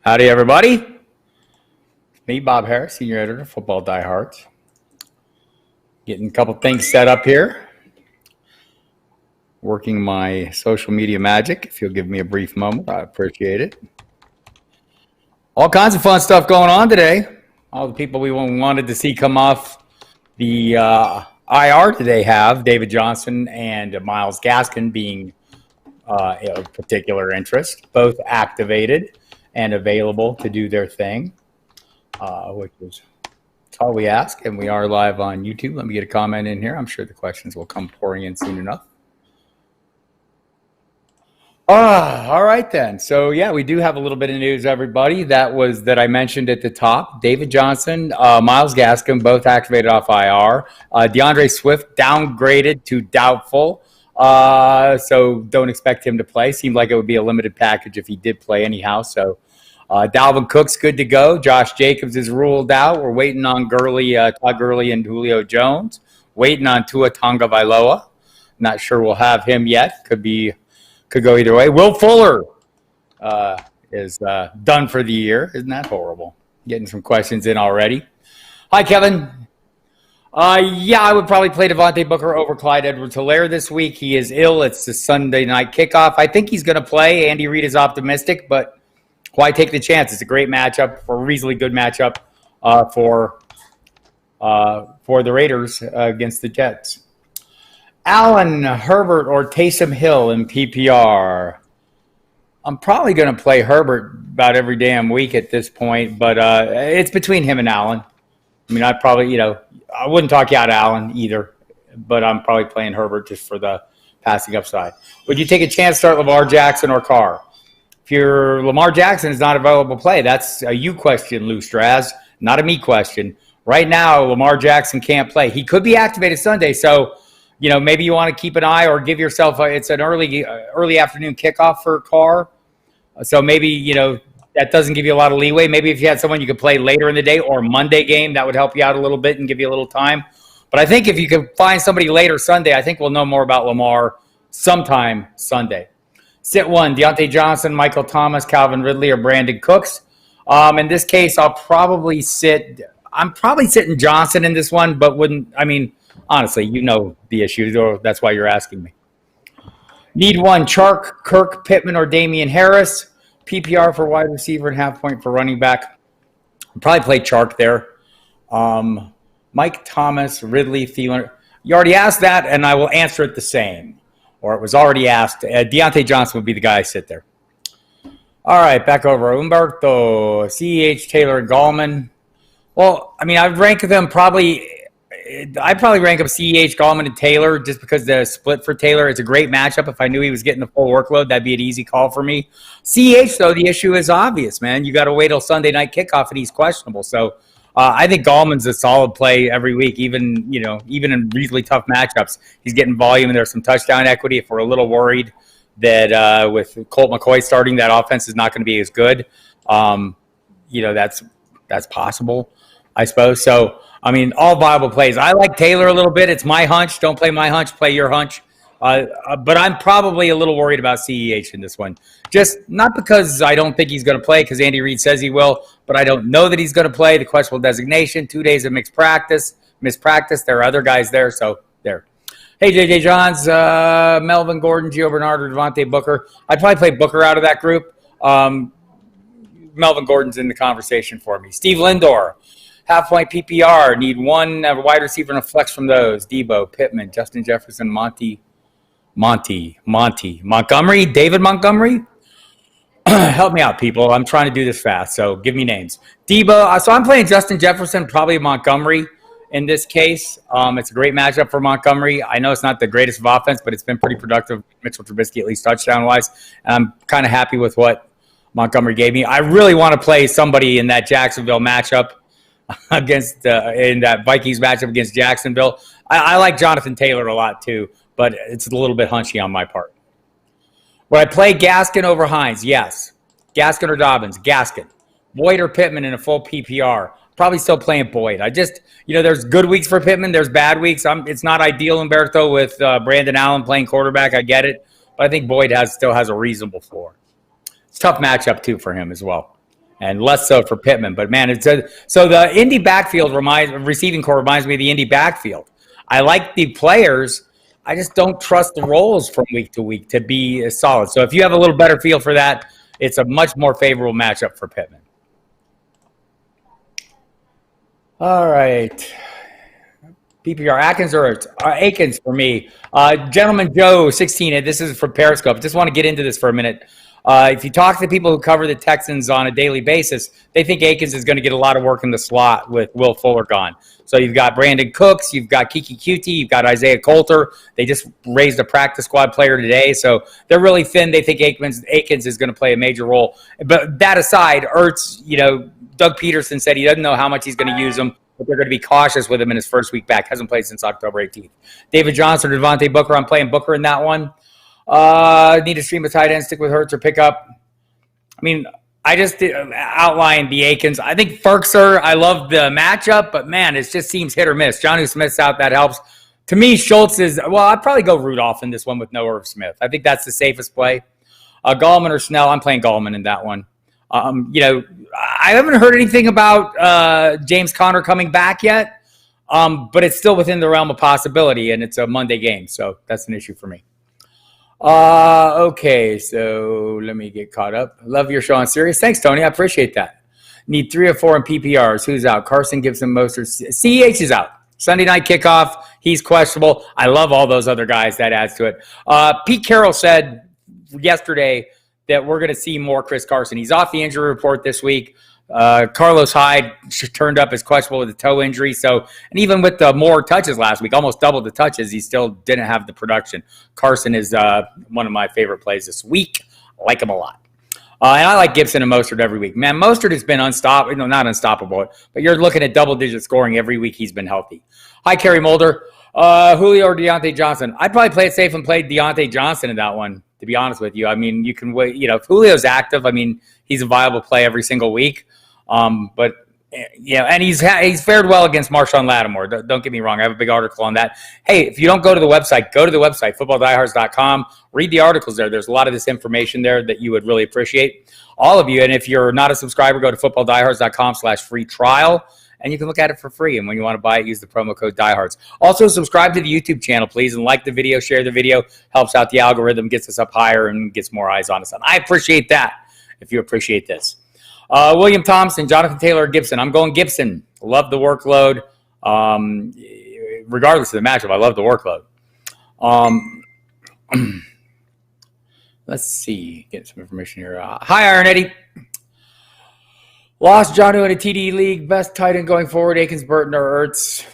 Howdy, everybody. Me, Bob Harris, Senior Editor, Football Diehards. Getting a couple things set up here. Working my social media magic. If you'll give me a brief moment, I appreciate it. All kinds of fun stuff going on today. All the people we wanted to see come off the IR today have David Johnson and Myles Gaskin being of particular interest, both activated and available to do their thing, which is that's all we ask. And we are live on YouTube. Let me get a comment in here. I'm sure the questions will come pouring in soon enough. All right then. So yeah, we do have a little bit of news, everybody. That I mentioned at the top. David Johnson, Myles Gaskin, both activated off IR. DeAndre Swift downgraded to doubtful. So don't expect him to play. Seemed like it would be a limited package if he did play anyhow. So Dalvin Cook's good to go. Josh Jacobs is ruled out. We're waiting on Todd Gurley and Julio Jones. Waiting on Tua Tagovailoa. Not sure we'll have him yet. Could go either way. Will Fuller is done for the year. Isn't that horrible? Getting some questions in already. Hi, Kevin. Yeah, I would probably play Devontae Booker over Clyde Edwards-Helaire this week. He is ill. It's the Sunday night kickoff. I think he's going to play. Andy Reid is optimistic, but why take the chance? It's a great matchup, for a reasonably good matchup for the Raiders against the Jets. Allen, Herbert, or Taysom Hill in PPR. I'm probably going to play Herbert about every damn week at this point, but it's between him and Allen. I mean, I wouldn't talk you out of Allen either, but I'm probably playing Herbert just for the passing upside. Would you take a chance to start Lamar Jackson or Carr? If your Lamar Jackson is not available to play, that's a you question, Lou Straz, not a me question. Right now, Lamar Jackson can't play. He could be activated Sunday, so maybe you want to keep an eye or give yourself it's an early afternoon kickoff for Carr. So maybe, that doesn't give you a lot of leeway. Maybe if you had someone you could play later in the day or Monday game, that would help you out a little bit and give you a little time. But I think if you could find somebody later Sunday, I think we'll know more about Lamar sometime Sunday. Sit one, Deante Johnson, Michael Thomas, Calvin Ridley, or Brandon Cooks. In this case, I'm probably sitting Johnson in this one, but honestly, the issues, or that's why you're asking me. Need one, Chark, Kirk, Pittman, or Damian Harris. PPR for wide receiver and half point for running back. I'll probably play Chark there. Mike Thomas, Ridley, Thielen. You already asked that, and I will answer it the same. Or it was already asked. Deante Johnson would be the guy I sit there. All right, back over. Umberto, CEH, Taylor, and Gallman. Well, I'd rank them probably... I'd probably rank up CEH, Gallman, and Taylor just because the split for Taylor is a great matchup. If I knew he was getting the full workload, that'd be an easy call for me. CEH, though, the issue is obvious, man. You got to wait till Sunday night kickoff, and he's questionable. So I think Gallman's a solid play every week, even in reasonably tough matchups. He's getting volume, and there's some touchdown equity. If we're a little worried that with Colt McCoy starting, that offense is not going to be as good, that's possible, I suppose. So, all viable plays. I like Taylor a little bit. It's my hunch. Don't play my hunch. Play your hunch. But I'm probably a little worried about CEH in this one. Just not because I don't think he's going to play, because Andy Reid says he will, but I don't know that he's going to play. The questionable designation, 2 days of missed practice. There are other guys there, so there. Hey, J.J. Johns, Melvin Gordon, Gio Bernard, or Devontae Booker. I'd probably play Booker out of that group. Melvin Gordon's in the conversation for me. Steve Lindor. Half-point PPR, need one wide receiver and a flex from those. Debo, Pittman, Justin Jefferson, Montgomery, David Montgomery. Help me out, people. I'm trying to do this fast, so give me names. Debo, so I'm playing Justin Jefferson, probably Montgomery in this case. It's a great matchup for Montgomery. I know it's not the greatest of offense, but it's been pretty productive. Mitchell Trubisky, at least touchdown-wise. And I'm kind of happy with what Montgomery gave me. I really want to play somebody in that Jacksonville matchup against in that Vikings matchup against Jacksonville. I like Jonathan Taylor a lot too, but it's a little bit hunchy on my part. Would I play Gaskin over Hines? Yes. Gaskin or Dobbins? Gaskin. Boyd or Pittman in a full PPR? Probably still playing Boyd. There's good weeks for Pittman. There's bad weeks. It's not ideal, Umberto, with Brandon Allen playing quarterback. I get it. But I think Boyd still has a reasonable floor. It's a tough matchup, too, for him as well. and less so for Pittman. But man, so the Indy backfield receiving core reminds me of the Indy backfield. I like the players. I just don't trust the roles from week to week to be solid. So if you have a little better feel for that, it's a much more favorable matchup for Pittman. All right. PPR, Atkins or Akins for me. Gentleman Joe, 16, this is for Periscope. Just want to get into this for a minute. If you talk to people who cover the Texans on a daily basis, they think Akins is going to get a lot of work in the slot with Will Fuller gone. So you've got Brandon Cooks, you've got Kiki Cutie, you've got Isaiah Coulter. They just raised a practice squad player today, so they're really thin. They think Akins is going to play a major role. But that aside, Ertz, Doug Peterson said he doesn't know how much he's going to use him, but they're going to be cautious with him in his first week back. Hasn't played since October 18th. David Johnson or Devontae Booker. I'm playing Booker in that one. Need to stream a tight end, stick with Hurts or pick up. I mean, I just outlined the Akins. I think Ferkser, I love the matchup, but man, it just seems hit or miss. Jonnu Smith's out, that helps. To me, Schultz is, I'd probably go Rudolph in this one with no Irv Smith. I think that's the safest play. Gallman or Snell, I'm playing Gallman in that one. I haven't heard anything about James Conner coming back yet, but it's still within the realm of possibility, and it's a Monday game, so that's an issue for me. Okay, so let me get caught up. Love your show on Sirius. Thanks, Tony. I appreciate that. Need 3 or 4 in PPRs. Who's out? Carson, Gibson, Mostert. CEH is out. Sunday night kickoff. He's questionable. I love all those other guys. That adds to it. Pete Carroll said yesterday that we're going to see more Chris Carson. He's off the injury report this week. Carlos Hyde turned up as questionable with a toe injury. So, and even with the more touches last week, almost doubled the touches, he still didn't have the production. Carson is one of my favorite plays this week. I like him a lot. And I like Gibson and Mostert every week. Man, Mostert has been unstoppable. Not unstoppable, but you're looking at double-digit scoring every week he's been healthy. Hi, Kerry Mulder. Julio or Deante Johnson? I'd probably play it safe and play Deante Johnson in that one, to be honest with you. I mean, you can wait. If Julio's active, I mean, he's a viable play every single week. But and he's fared well against Marshawn Lattimore. Don't get me wrong. I have a big article on that. Hey, if you don't go to the website, footballdiehards.com. Read the articles there. There's a lot of this information there that you would really appreciate. All of you. And if you're not a subscriber, go to footballdiehards.com/free trial. And you can look at it for free. And when you want to buy it, use the promo code Diehards. Also, subscribe to the YouTube channel, please, and like the video, share the video. Helps out the algorithm, gets us up higher, and gets more eyes on us. And I appreciate that if you appreciate this. William Thompson, Jonathan Taylor, Gibson. I'm going Gibson. Love the workload. Regardless of the matchup, I love the workload. Let's see. Get some information here. Hi, Iron Eddie. Lost Jonnu in a TD league. Best tight end going forward, Akins, Burton, or Ertz.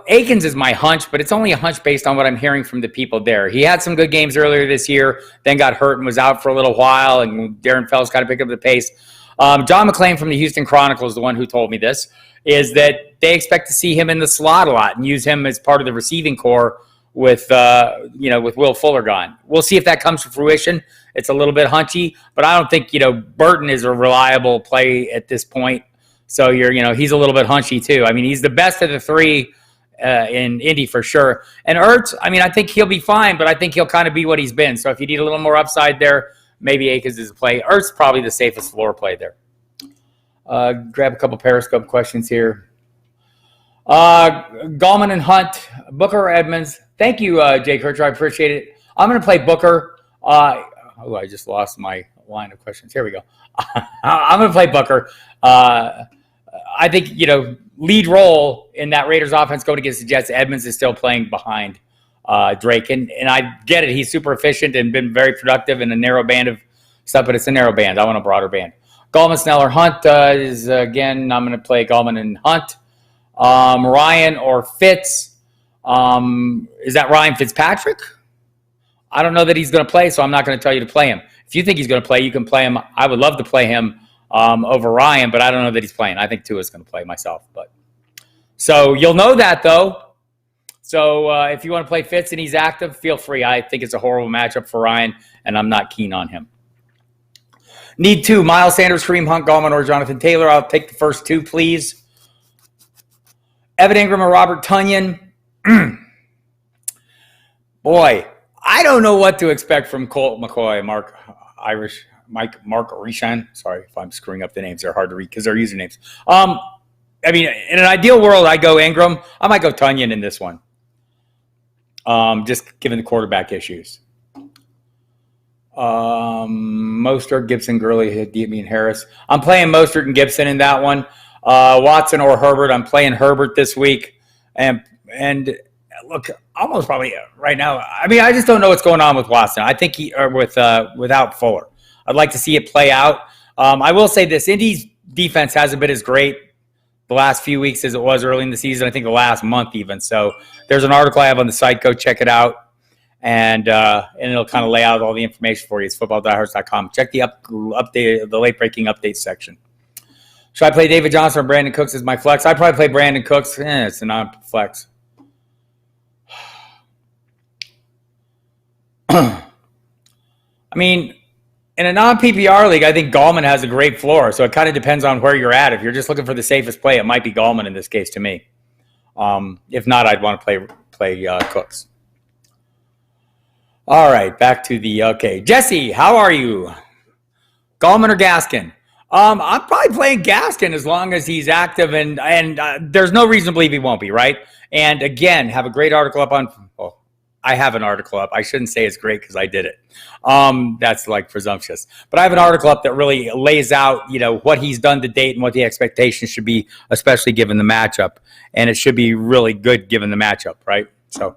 Akins is my hunch, but it's only a hunch based on what I'm hearing from the people there. He had some good games earlier this year, then got hurt and was out for a little while, and Darren Fells kind of picked up the pace. John McClain from the Houston Chronicle is the one who told me this, is that they expect to see him in the slot a lot and use him as part of the receiving core with Will Fuller gone. We'll see if that comes to fruition. It's a little bit hunchy, but I don't think, Burton is a reliable play at this point. So he's a little bit hunchy too. I mean, he's the best of the three in Indy for sure. And Ertz, I mean, I think he'll be fine, but I think he'll kind of be what he's been. So if you need a little more upside there, maybe Akins is a play. Ertz probably the safest floor play there. Grab a couple Periscope questions here. Gallman and Hunt, Booker or Edmonds? Thank you, Jay Kircher. I appreciate it. I'm going to play Booker. I just lost my line of questions. Here we go. I'm going to play Booker. I think, lead role in that Raiders offense going against the Jets. Edmonds is still playing behind Drake. And I get it. He's super efficient and been very productive in a narrow band of stuff, but it's a narrow band. I want a broader band. Gallman, Snell, or Hunt is, again, I'm going to play Gallman and Hunt. Ryan or Fitz. Is that Ryan Fitzpatrick? I don't know that he's going to play, so I'm not going to tell you to play him. If you think he's going to play, you can play him. I would love to play him over Ryan, but I don't know that he's playing. I think Tua's going to play myself. So you'll know that, though. So if you want to play Fitz and he's active, feel free. I think it's a horrible matchup for Ryan, and I'm not keen on him. Need 2. Miles Sanders, Kareem Hunt, Gallman, or Jonathan Taylor. I'll take the first 2, please. Evan Ingram or Robert Tonyan. Boy, I don't know what to expect from Colt McCoy, Mark Irish. Mark Rishan. Sorry if I'm screwing up the names. They're hard to read because they're usernames. I mean, in an ideal world, I go Ingram. I might go Tunyon in this one. Just given the quarterback issues. Mostert, Gibson, Gurley, Deante, and Harris. I'm playing Mostert and Gibson in that one. Watson or Herbert. I'm playing Herbert this week. And look, almost probably right now. I mean, I just don't know what's going on with Watson. I think without Fuller. I'd like to see it play out. I will say this: Indy's defense hasn't been as great the last few weeks as it was early in the season. I think the last month even. So there's an article I have on the site. Go check it out. And it'll kind of lay out all the information for you. It's footballdiehards.com. Check the the late breaking updates section. Should I play David Johnson or Brandon Cooks as my flex? I'd probably play Brandon Cooks. It's a non-flex. I mean, in a non-PPR league, I think Gallman has a great floor. So it kind of depends on where you're at. If you're just looking for the safest play, it might be Gallman in this case to me. If not, I'd want to play Cooks. All right, back to okay. Jesse, how are you? Gallman or Gaskin? I'm probably playing Gaskin as long as he's active, and there's no reason to believe he won't be, right? And again, have a great article up on. Well, I have an article up. I shouldn't say it's great because I did it. That's like presumptuous. But I have an article up that really lays out, what he's done to date and what the expectations should be, especially given the matchup. And it should be really good given the matchup, right? So.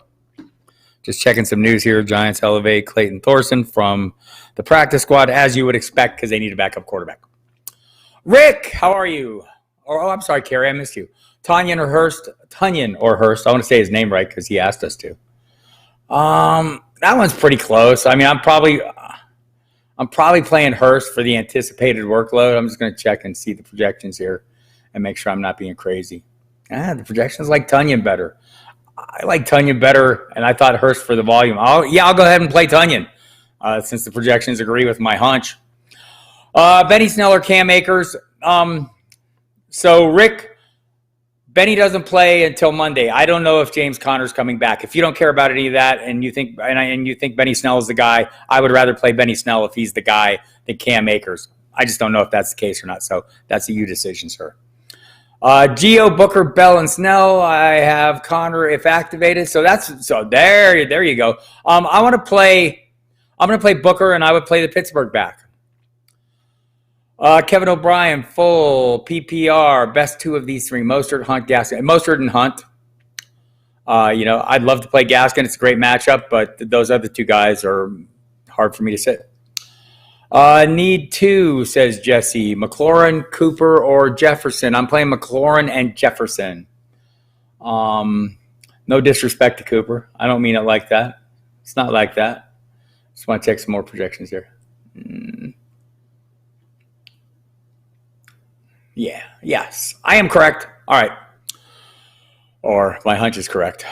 Just checking some news here. Giants elevate Clayton Thorson from the practice squad, as you would expect, because they need a backup quarterback. Rick, how are you? I'm sorry, Carrie, I missed you. Tunyon or Hurst? I want to say his name right because he asked us to. That one's pretty close. I mean, I'm probably playing Hurst for the anticipated workload. I'm just going to check and see the projections here and make sure I'm not being crazy. The projections like Tunyon better. I like Tunyon better, and I thought Hurst for the volume. I'll go ahead and play Tunyon since the projections agree with my hunch. Benny Snell or Cam Akers. So, Rick, Benny doesn't play until Monday. I don't know if James Conner's coming back. If you don't care about any of that and you think Benny Snell is the guy, I would rather play Benny Snell if he's the guy than Cam Akers. I just don't know if that's the case or not, so that's a you decision, sir. Geo, Booker, Bell, and Snell. I have Connor if activated. So there you go. I'm going to play Booker, and I would play the Pittsburgh back. Kevin O'Brien, full PPR, best two of these three: Mostert, Hunt, Gaskin. Mostert and Hunt. I'd love to play Gaskin. It's a great matchup, but those other two guys are hard for me to sit. Need two, says Jesse. McLaurin, Cooper, or Jefferson. I'm playing McLaurin and Jefferson. No disrespect to Cooper. I don't mean it like that. It's not like that. Just want to check some more projections here. Yeah. Yes. I am correct. All right. Or my hunch is correct.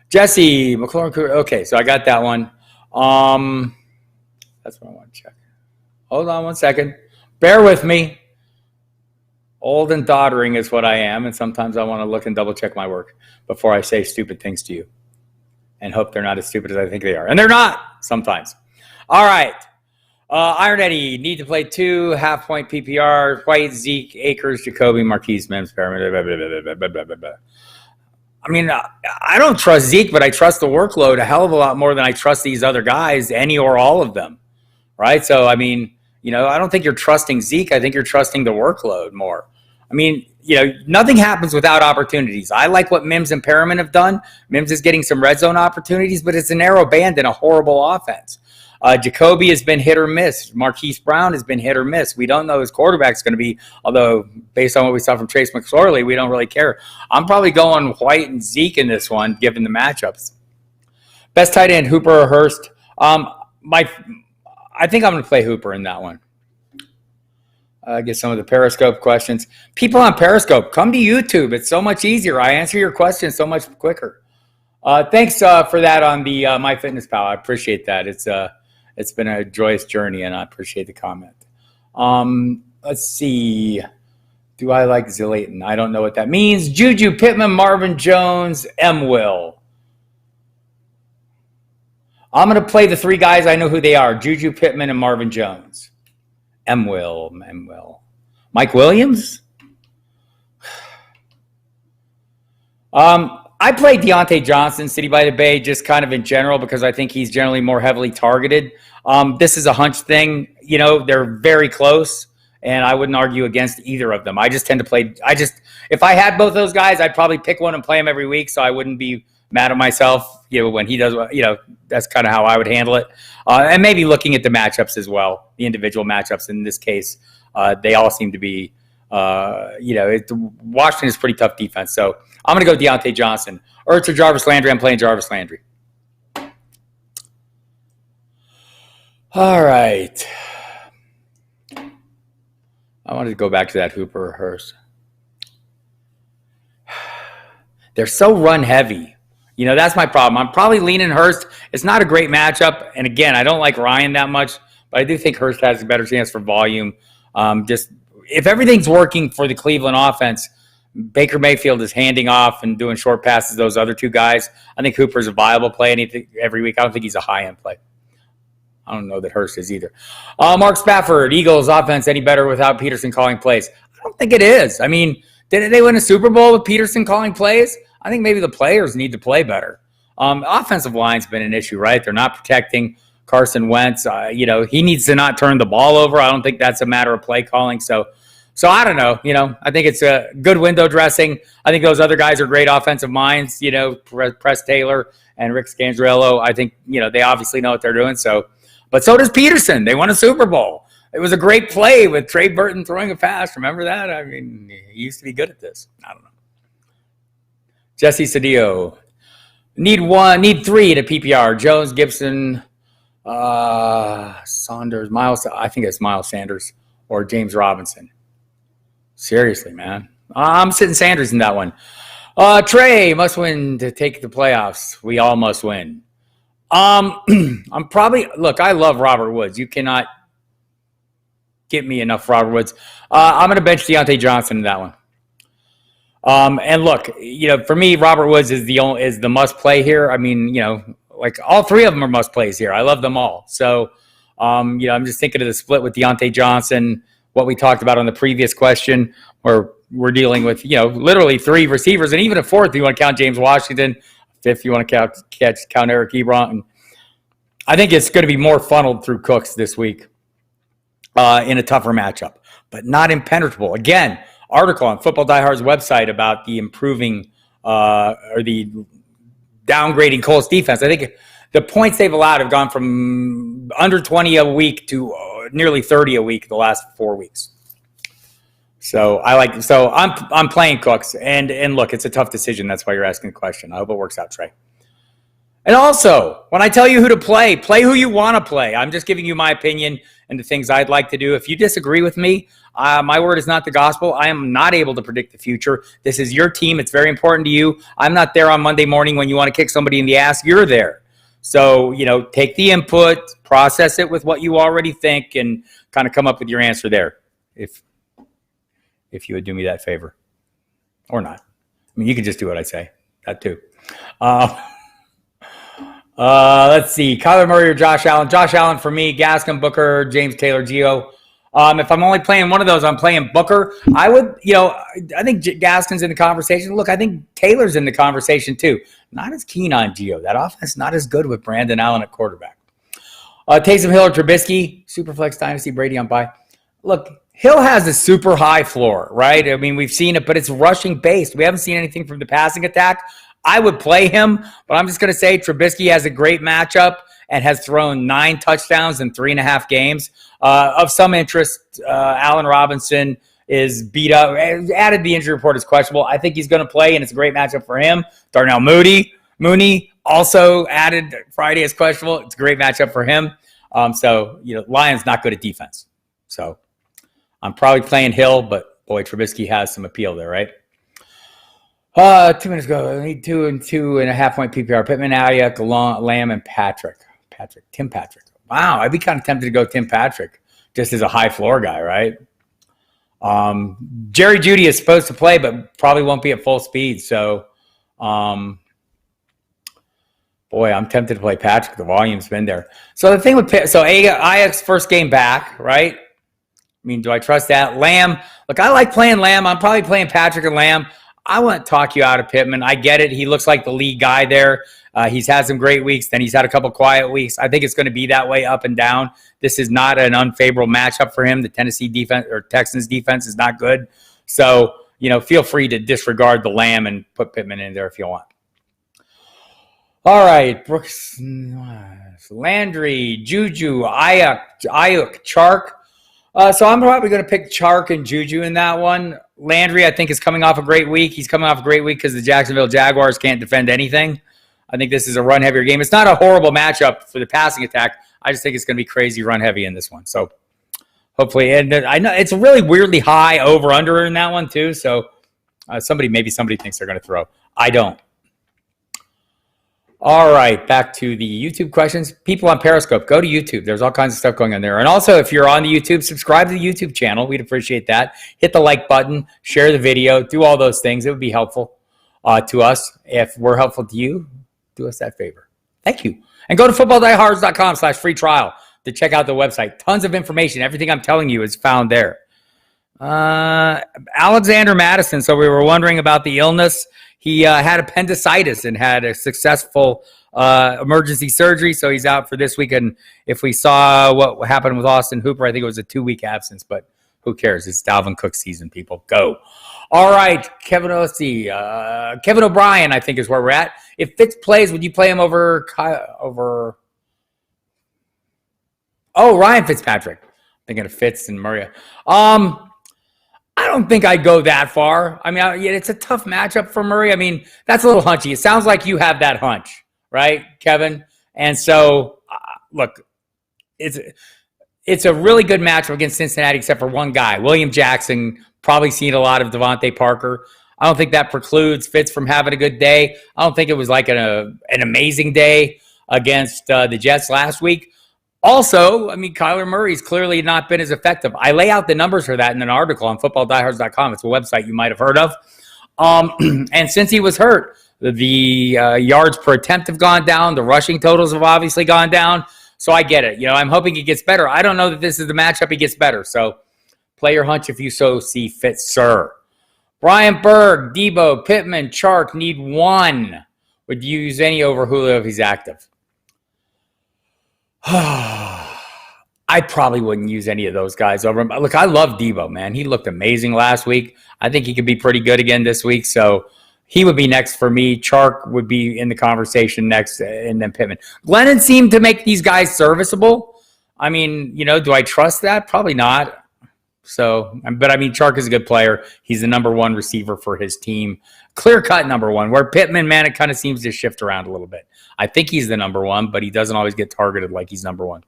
Jesse, McLaurin, Cooper. Okay, so I got that one. That's what I want to check. Hold on one second. Bear with me. Old and doddering is what I am, and sometimes I want to look and double-check my work before I say stupid things to you and hope they're not as stupid as I think they are. And they're not sometimes. All right. Iron Eddie, need to play 2 half-point PPR, White, Zeke, Akers, Jacoby, Marquise, Mims, Perriman. I mean, I don't trust Zeke, but I trust the workload a hell of a lot more than I trust these other guys, any or all of them, right? So, I mean, I don't think you're trusting Zeke. I think you're trusting the workload more. I mean, nothing happens without opportunities. I like what Mims and Perriman have done. Mims is getting some red zone opportunities, but it's a narrow band and a horrible offense. Jacoby has been hit or miss. Marquise Brown has been hit or miss. We don't know who his quarterback's going to be, although based on what we saw from Trace McSorley, we don't really care. I'm probably going White and Zeke in this one, given the matchups. Best tight end, Hooper or Hurst? I think I'm going to play Hooper in that one. Get some of the Periscope questions. People on Periscope, come to YouTube. It's so much easier. I answer your questions so much quicker. Thanks for that on the MyFitnessPal. I appreciate that. It's been a joyous journey, and I appreciate the comment. Let's see. Do I like Zillayton? I don't know what that means. Juju, Pittman, Marvin Jones, M. Will. I'm going to play the three guys. I know who they are: Juju, Pittman, and Marvin Jones. M-Will. Mike Williams? I play Deante Johnson, City by the Bay, just kind of in general because I think he's generally more heavily targeted. This is a hunch thing. They're very close, and I wouldn't argue against either of them. I just tend to play – if I had both those guys, I'd probably pick one and play them every week, so I wouldn't be mad at myself when he does – that's kind of how I would handle it. And maybe looking at the matchups as well, the individual matchups in this case. They all seem to be Washington is pretty tough defense, so I'm going to go Deante Johnson. Ertz or Jarvis Landry. I'm playing Jarvis Landry. All right. I wanted to go back to that Hooper or Hurst. They're so run heavy. That's my problem. I'm probably leaning Hurst. It's not a great matchup. And again, I don't like Ryan that much, but I do think Hurst has a better chance for volume. Just if everything's working for the Cleveland offense, Baker Mayfield is handing off and doing short passes to those other two guys. I think Hooper's a viable play every week. I don't think he's a high-end play. I don't know that Hurst is either. Mark Spafford, Eagles offense any better without Peterson calling plays? I don't think it is. I mean, didn't they win a Super Bowl with Peterson calling plays? I think maybe the players need to play better. Offensive line's been an issue, right? They're not protecting Carson Wentz. He needs to not turn the ball over. I don't think that's a matter of play calling. So I don't know. I think it's a good window dressing. I think those other guys are great offensive minds. Press Taylor and Rick Scangarello. I think they obviously know what they're doing. But so does Peterson. They won a Super Bowl. It was a great play with Trey Burton throwing a pass. Remember that? I mean, he used to be good at this. I don't know. Jesse Cedillo. Need three to PPR. Jones, Gibson, Saunders, Miles. I think it's Miles Sanders or James Robinson. Seriously, man. I'm sitting Sanders in that one. Trey must win to take the playoffs. We all must win. I love Robert Woods. You cannot get me enough Robert Woods. I'm going to bench Deante Johnson in that one. And look, for me, Robert Woods is the must play here. I mean, all three of them are must plays here. I love them all. So, I'm just thinking of the split with Deante Johnson, what we talked about on the previous question, where we're dealing with, literally three receivers, and even a fourth if you want to count James Washington, fifth if you want to count Eric Ebron. And I think it's going to be more funneled through Cooks this week in a tougher matchup, but not impenetrable. Again, article on Football Diehards website about the improving or the downgrading Colts defense. I think the points they've allowed have gone from under 20 a week to nearly 30 a week the last 4 weeks. So I'm playing Cooks, and look, it's a tough decision. That's why you're asking the question. I hope it works out, Trey. And also, when I tell you who to play who you want to play. I'm just giving you my opinion and the things I'd like to do. If you disagree with me, my word is not the gospel. I am not able to predict the future. This is your team. It's very important to you. I'm not there on Monday morning when you want to kick somebody in the ass. You're there. So, take the input, process it with what you already think, and kind of come up with your answer there. If you would do me that favor. Or not. I mean, you can just do what I say. That too. Let's see. Kyler Murray or Josh Allen? Josh Allen for me. Gaskin, Booker, James Taylor, Gio. If I'm only playing one of those, I'm playing Booker. I think Gaskin's in the conversation. Look, I think Taylor's in the conversation too. Not as keen on Gio. That offense not as good with Brandon Allen at quarterback. Taysom Hill or Trubisky? Superflex Dynasty, Brady on bye. Look, Hill has a super high floor, right? I mean, we've seen it, but it's rushing based. We haven't seen anything from the passing attack. I would play him, but I'm just going to say Trubisky has a great matchup and has thrown 9 touchdowns in 3.5 games. Of some interest, Allen Robinson is beat up. Added the injury report is questionable. I think he's going to play, and it's a great matchup for him. Darnell Mooney also added Friday as questionable. It's a great matchup for him. Lions not good at defense. So I'm probably playing Hill, but boy, Trubisky has some appeal there, right? 2 minutes ago, I need 2 and 2.5 point PPR. Pittman, Ayuk, Lamb, and Tim Patrick. Wow, I'd be kind of tempted to go Tim Patrick just as a high floor guy, right? Jerry Jeudy is supposed to play, but probably won't be at full speed. So Boy, I'm tempted to play Patrick. The volume's been there. So the thing with Ajax first game back, right? I mean, do I trust that? Lamb, look, I like playing Lamb. I'm probably playing Patrick and Lamb. I wouldn't talk you out of Pittman. I get it. He looks like the lead guy there. He's had some great weeks. Then he's had a couple quiet weeks. I think it's going to be that way up and down. This is not an unfavorable matchup for him. The Tennessee defense or Texans defense is not good. So, feel free to disregard the Lamb and put Pittman in there if you want. All right. Brooks, Landry, Juju, Ayuk, Chark. So I'm probably going to pick Chark and Juju in that one. Landry, I think, is coming off a great week. He's coming off a great week because the Jacksonville Jaguars can't defend anything. I think this is a run-heavier game. It's not a horrible matchup for the passing attack. I just think it's going to be crazy run-heavy in this one. So hopefully, and I know it's a really weirdly high over-under in that one too. So somebody thinks they're going to throw. I don't. All right, back to the YouTube questions. People on Periscope, go to YouTube. There's all kinds of stuff going on there. And also, if you're on the YouTube, subscribe to the YouTube channel. We'd appreciate that. Hit the like button, share the video, do all those things. It would be helpful to us. If we're helpful to you, do us that favor. Thank you. And go to footballdiehards.com/free trial to check out the website. Tons of information. Everything I'm telling you is found there. Alexander Madison. So we were wondering about the illness. He had appendicitis and had a successful emergency surgery, so he's out for this week. And if we saw what happened with Austin Hooper, I think it was a 2-week absence, but who cares? It's Dalvin Cook season, people. Go. All right, Kevin O'Brien, I think is where we're at. If Fitz plays, would you play him over Ryan Fitzpatrick? I'm thinking of Fitz and Murray. I don't think I'd go that far. I mean, it's a tough matchup for Murray. I mean, that's a little hunchy. It sounds like you have that hunch, right, Kevin? And so, look, it's a really good matchup against Cincinnati, except for one guy, William Jackson. Probably seen a lot of Deante Parker. I don't think that precludes Fitz from having a good day. I don't think it was like an amazing day against the Jets last week. Also, I mean, Kyler Murray's clearly not been as effective. I lay out the numbers for that in an article on footballdiehards.com. It's a website you might have heard of. And since he was hurt, the yards per attempt have gone down. The rushing totals have obviously gone down. So I get it. I'm hoping he gets better. I don't know that this is the matchup he gets better. So play your hunch if you so see fit, sir. Brian Berg, Debo, Pittman, Chark need one. Would you use any over Julio if he's active? I probably wouldn't use any of those guys over him. Look, I love Debo, man. He looked amazing last week. I think he could be pretty good again this week. So he would be next for me. Chark would be in the conversation next, and then Pittman. Glennon seemed to make these guys serviceable. I mean, do I trust that? Probably not. So, but I mean, Chark is a good player. He's the number one receiver for his team. Clear-cut number one. Where Pittman, man, it kind of seems to shift around a little bit. I think he's the number one, but he doesn't always get targeted like he's number one.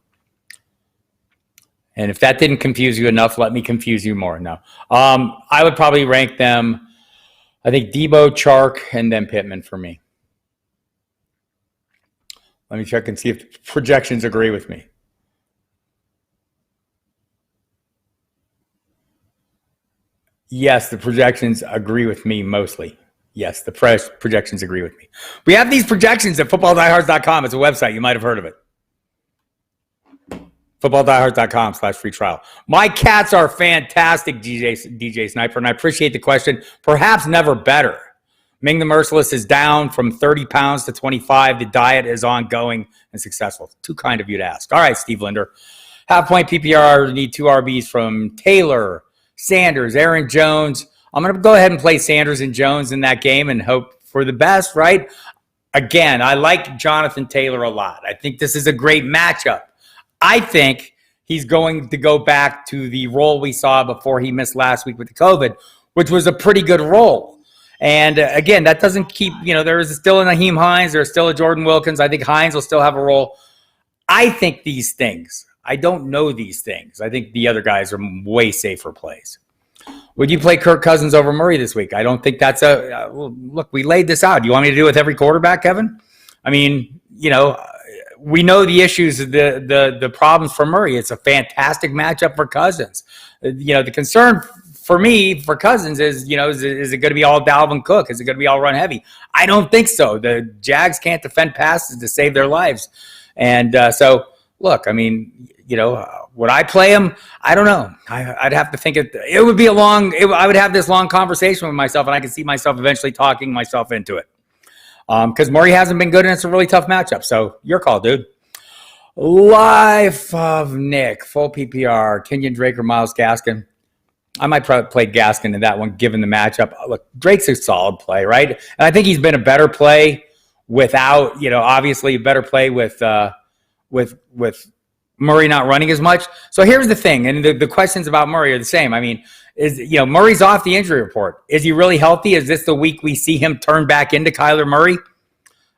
And if that didn't confuse you enough, let me confuse you more. No. I would probably rank them, I think, Debo, Chark, and then Pittman for me. Let me check and see if the projections agree with me. Yes, the projections agree with me mostly. Yes, the projections agree with me. We have these projections at footballdiehards.com. It's a website. You might have heard of it. footballdiehards.com/free trial. My cats are fantastic, DJ Sniper, and I appreciate the question. Perhaps never better. Ming the Merciless is down from 30 pounds to 25. The diet is ongoing and successful. Too kind of you to ask. All right, Steve Linder. Half-point PPR, need 2 RBs from Taylor, Sanders, Aaron Jones. I'm going to go ahead and play Sanders and Jones in that game and hope for the best, right? Again, I like Jonathan Taylor a lot. I think this is a great matchup. I think he's going to go back to the role we saw before he missed last week with the COVID, which was a pretty good role. And again, that doesn't keep, there is still a Naheem Hines, there's still a Jordan Wilkins. I think Hines will still have a role. I think these things. I don't know these things. I think the other guys are way safer plays. Would you play Kirk Cousins over Murray this week? I don't think that's look, we laid this out. Do you want me to do it with every quarterback, Kevin? I mean, we know the issues, the problems for Murray. It's a fantastic matchup for Cousins. The concern for me, for Cousins is, is it going to be all Dalvin Cook? Is it going to be all run heavy? I don't think so. The Jags can't defend passes to save their lives. And so, look, I mean, would I play him? I don't know. I'd have to think it would be I would have this long conversation with myself, and I could see myself eventually talking myself into it. Because Murray hasn't been good, and it's a really tough matchup. So, your call, dude. Life of Nick, full PPR, Kenyon Drake or Myles Gaskin. I might probably play Gaskin in that one, given the matchup. Look, Drake's a solid play, right? And I think he's been a better play without, obviously a better play with Murray not running as much. So here's the thing, and the questions about Murray are the same. I mean, Murray's off the injury report. Is he really healthy? Is this the week we see him turn back into Kyler Murray?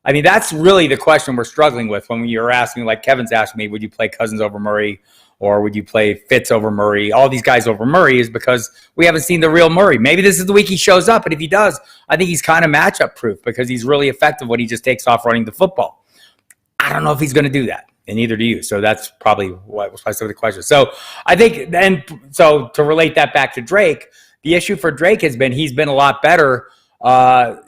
I mean, that's really the question we're struggling with when you're asking, like Kevin's asking me, would you play Cousins over Murray or would you play Fitz over Murray? All these guys over Murray is because we haven't seen the real Murray. Maybe this is the week he shows up, and if he does, I think he's kind of matchup proof because he's really effective when he just takes off running the football. I don't know if he's going to do that, and neither do you. So that's probably what was the question. So I think, so to relate that back to Drake, the issue for Drake has been he's been a lot better.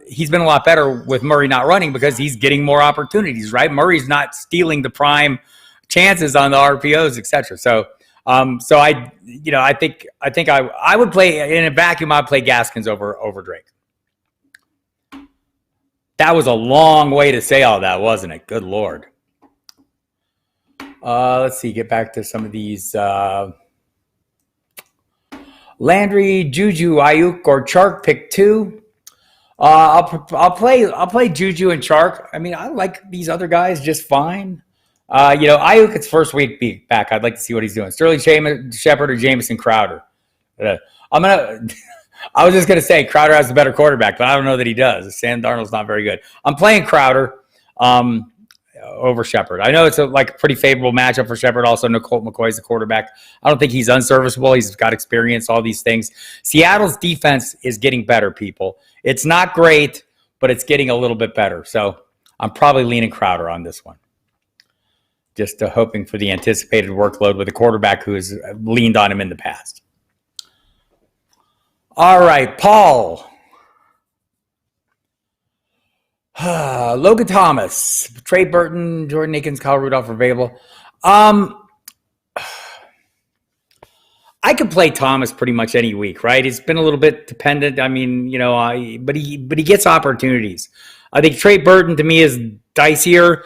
He's been a lot better with Murray not running because he's getting more opportunities, right? Murray's not stealing the prime chances on the RPOs, etc. So I think I would play in a vacuum. I'd play Gaskins over Drake. That was a long way to say all that, wasn't it? Good Lord. Let's see. Get back to some of these. Landry, Juju, Ayuk, or Chark. Pick two. I'll play Juju and Chark. I mean, I like these other guys just fine. Ayuk, it's first week back. I'd like to see what he's doing. Sterling Shepard or Jamison Crowder. I was just going to say Crowder has the better quarterback, but I don't know that he does. Sam Darnold's not very good. I'm playing Crowder over Shepard. I know it's a pretty favorable matchup for Shepard. Also, Colt McCoy's the quarterback. I don't think he's unserviceable. He's got experience, all these things. Seattle's defense is getting better, people. It's not great, but it's getting a little bit better. So I'm probably leaning Crowder on this one. Just hoping for the anticipated workload with a quarterback who has leaned on him in the past. All right, Paul. Logan Thomas, Trey Burton, Jordan Akins, Kyle Rudolph are available. I could play Thomas pretty much any week, right? It's been a little bit dependent. I mean, but he gets opportunities. I think Trey Burton to me is dicier.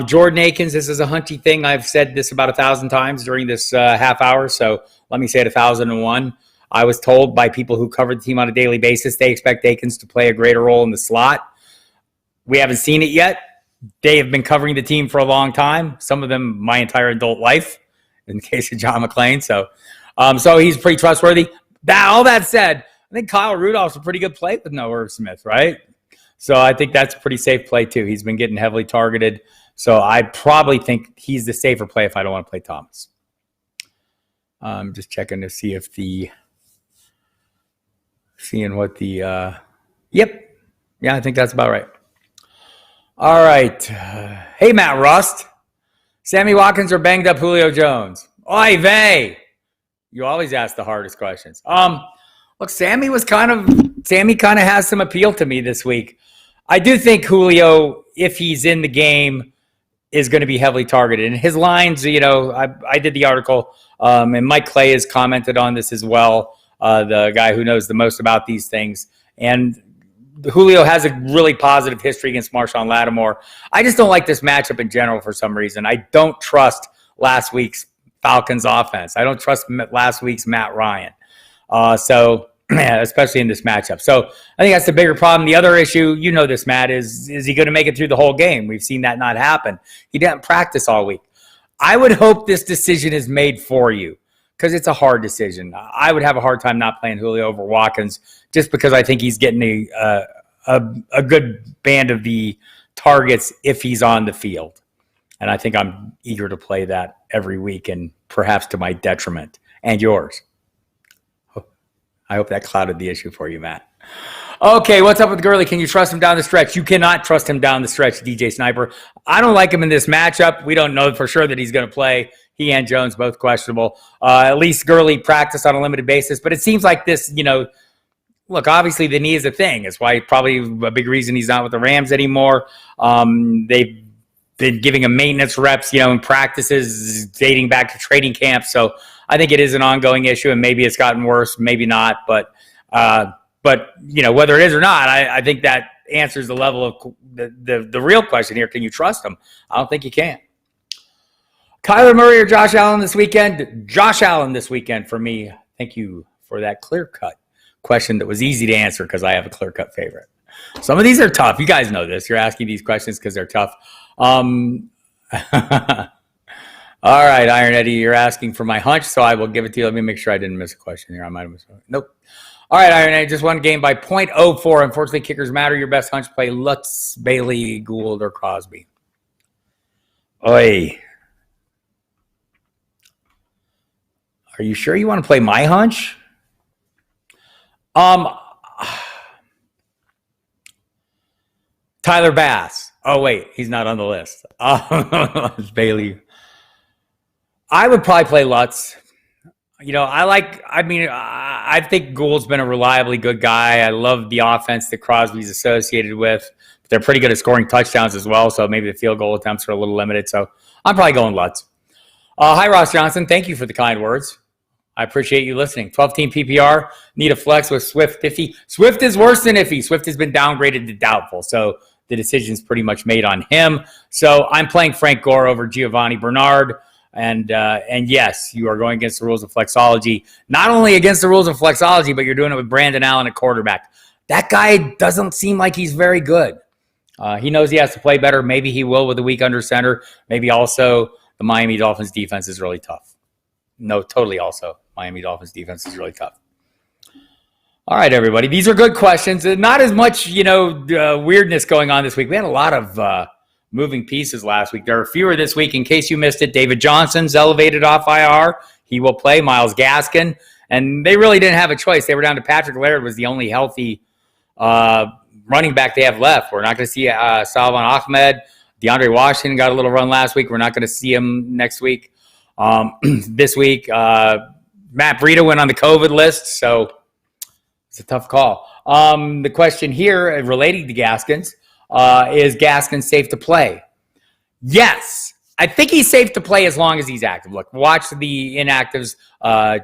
Jordan Akins, this is a hunty thing. I've said this about 1,000 times during this half hour, so let me say it 1,001. I was told by people who cover the team on a daily basis they expect Akins to play a greater role in the slot. We haven't seen it yet. They have been covering the team for a long time, some of them my entire adult life, in the case of John McClain. So he's pretty trustworthy. All that said, I think Kyle Rudolph's a pretty good play with no Irv Smith, right? So I think that's a pretty safe play too. He's been getting heavily targeted. So I probably think he's the safer play if I don't want to play Thomas. Just checking to see if yep. Yeah, I think that's about right. All right. Hey, Matt Rust. Sammy Watkins or banged up Julio Jones? Oy vey. You always ask the hardest questions. Look, Sammy kind of has some appeal to me this week. I do think Julio, if he's in the game, is going to be heavily targeted. And his lines, I did the article, and Mike Clay has commented on this as well, the guy who knows the most about these things. And Julio has a really positive history against Marshawn Lattimore. I just don't like this matchup in general for some reason. I don't trust last week's Falcons offense. I don't trust last week's Matt Ryan. Especially in this matchup. So I think that's the bigger problem. The other issue, this, Matt, is he going to make it through the whole game? We've seen that not happen. He didn't practice all week. I would hope this decision is made for you because it's a hard decision. I would have a hard time not playing Julio over Watkins just because I think he's getting a good band of the targets if he's on the field. And I think I'm eager to play that every week and perhaps to my detriment and yours. I hope that clouded the issue for you, Matt. Okay, what's up with Gurley? Can you trust him down the stretch? You cannot trust him down the stretch, DJ Sniper. I don't like him in this matchup. We don't know for sure that he's going to play. He and Jones both questionable. At least Gurley practiced on a limited basis, but it seems like this, look, obviously the knee is a thing. It's why probably a big reason he's not with the Rams anymore. They've been giving him maintenance reps, in practices dating back to training camp. So I think it is an ongoing issue, and maybe it's gotten worse, maybe not. But whether it is or not, I think that answers the level of the real question here. Can you trust him? I don't think you can. Kyler Murray or Josh Allen this weekend? Josh Allen this weekend for me. Thank you for that clear-cut question that was easy to answer because I have a clear-cut favorite. Some of these are tough. You guys know this. You're asking these questions because they're tough. All right, Iron Eddie, you're asking for my hunch, so I will give it to you. Let me make sure I didn't miss a question here. I might have missed one. Nope. All right, Iron Eddie, just one game by .04. Unfortunately, kickers matter. Your best hunch play: Lutz, Bailey, Gould, or Crosby. Oi. Are you sure you want to play my hunch? Tyler Bass. Oh, wait, he's not on the list. Bailey. I would probably play Lutz. I think Gould's been a reliably good guy. I love the offense that Crosby's associated with. They're pretty good at scoring touchdowns as well, so maybe the field goal attempts are a little limited. So I'm probably going Lutz. Hi, Ross Johnson. Thank you for the kind words. I appreciate you listening. 12-team PPR. Need a flex with Swift iffy. Swift is worse than iffy. Swift has been downgraded to doubtful, so the decision's pretty much made on him. So I'm playing Frank Gore over Giovanni Bernard. And yes, you are going against the rules of flexology. Not only against the rules of flexology, but you're doing it with Brandon Allen at quarterback. That guy doesn't seem like he's very good. He knows he has to play better. Maybe he will with a week under center. Maybe also the Miami Dolphins defense is really tough. No, totally also. Miami Dolphins defense is really tough. All right, everybody. These are good questions. Not as much, weirdness going on this week. We had a lot of moving pieces last week. There are fewer this week. In case you missed it, David Johnson's elevated off IR. He will play. Myles Gaskin. And they really didn't have a choice. They were down to Patrick Laird was the only healthy running back they have left. We're not going to see Salvon Ahmed. DeAndre Washington got a little run last week. We're not going to see him next week. This week, Matt Breida went on the COVID list, so it's a tough call. The question here relating to Gaskins, is Gaskins safe to play? Yes. I think he's safe to play as long as he's active. Look, watch the inactives.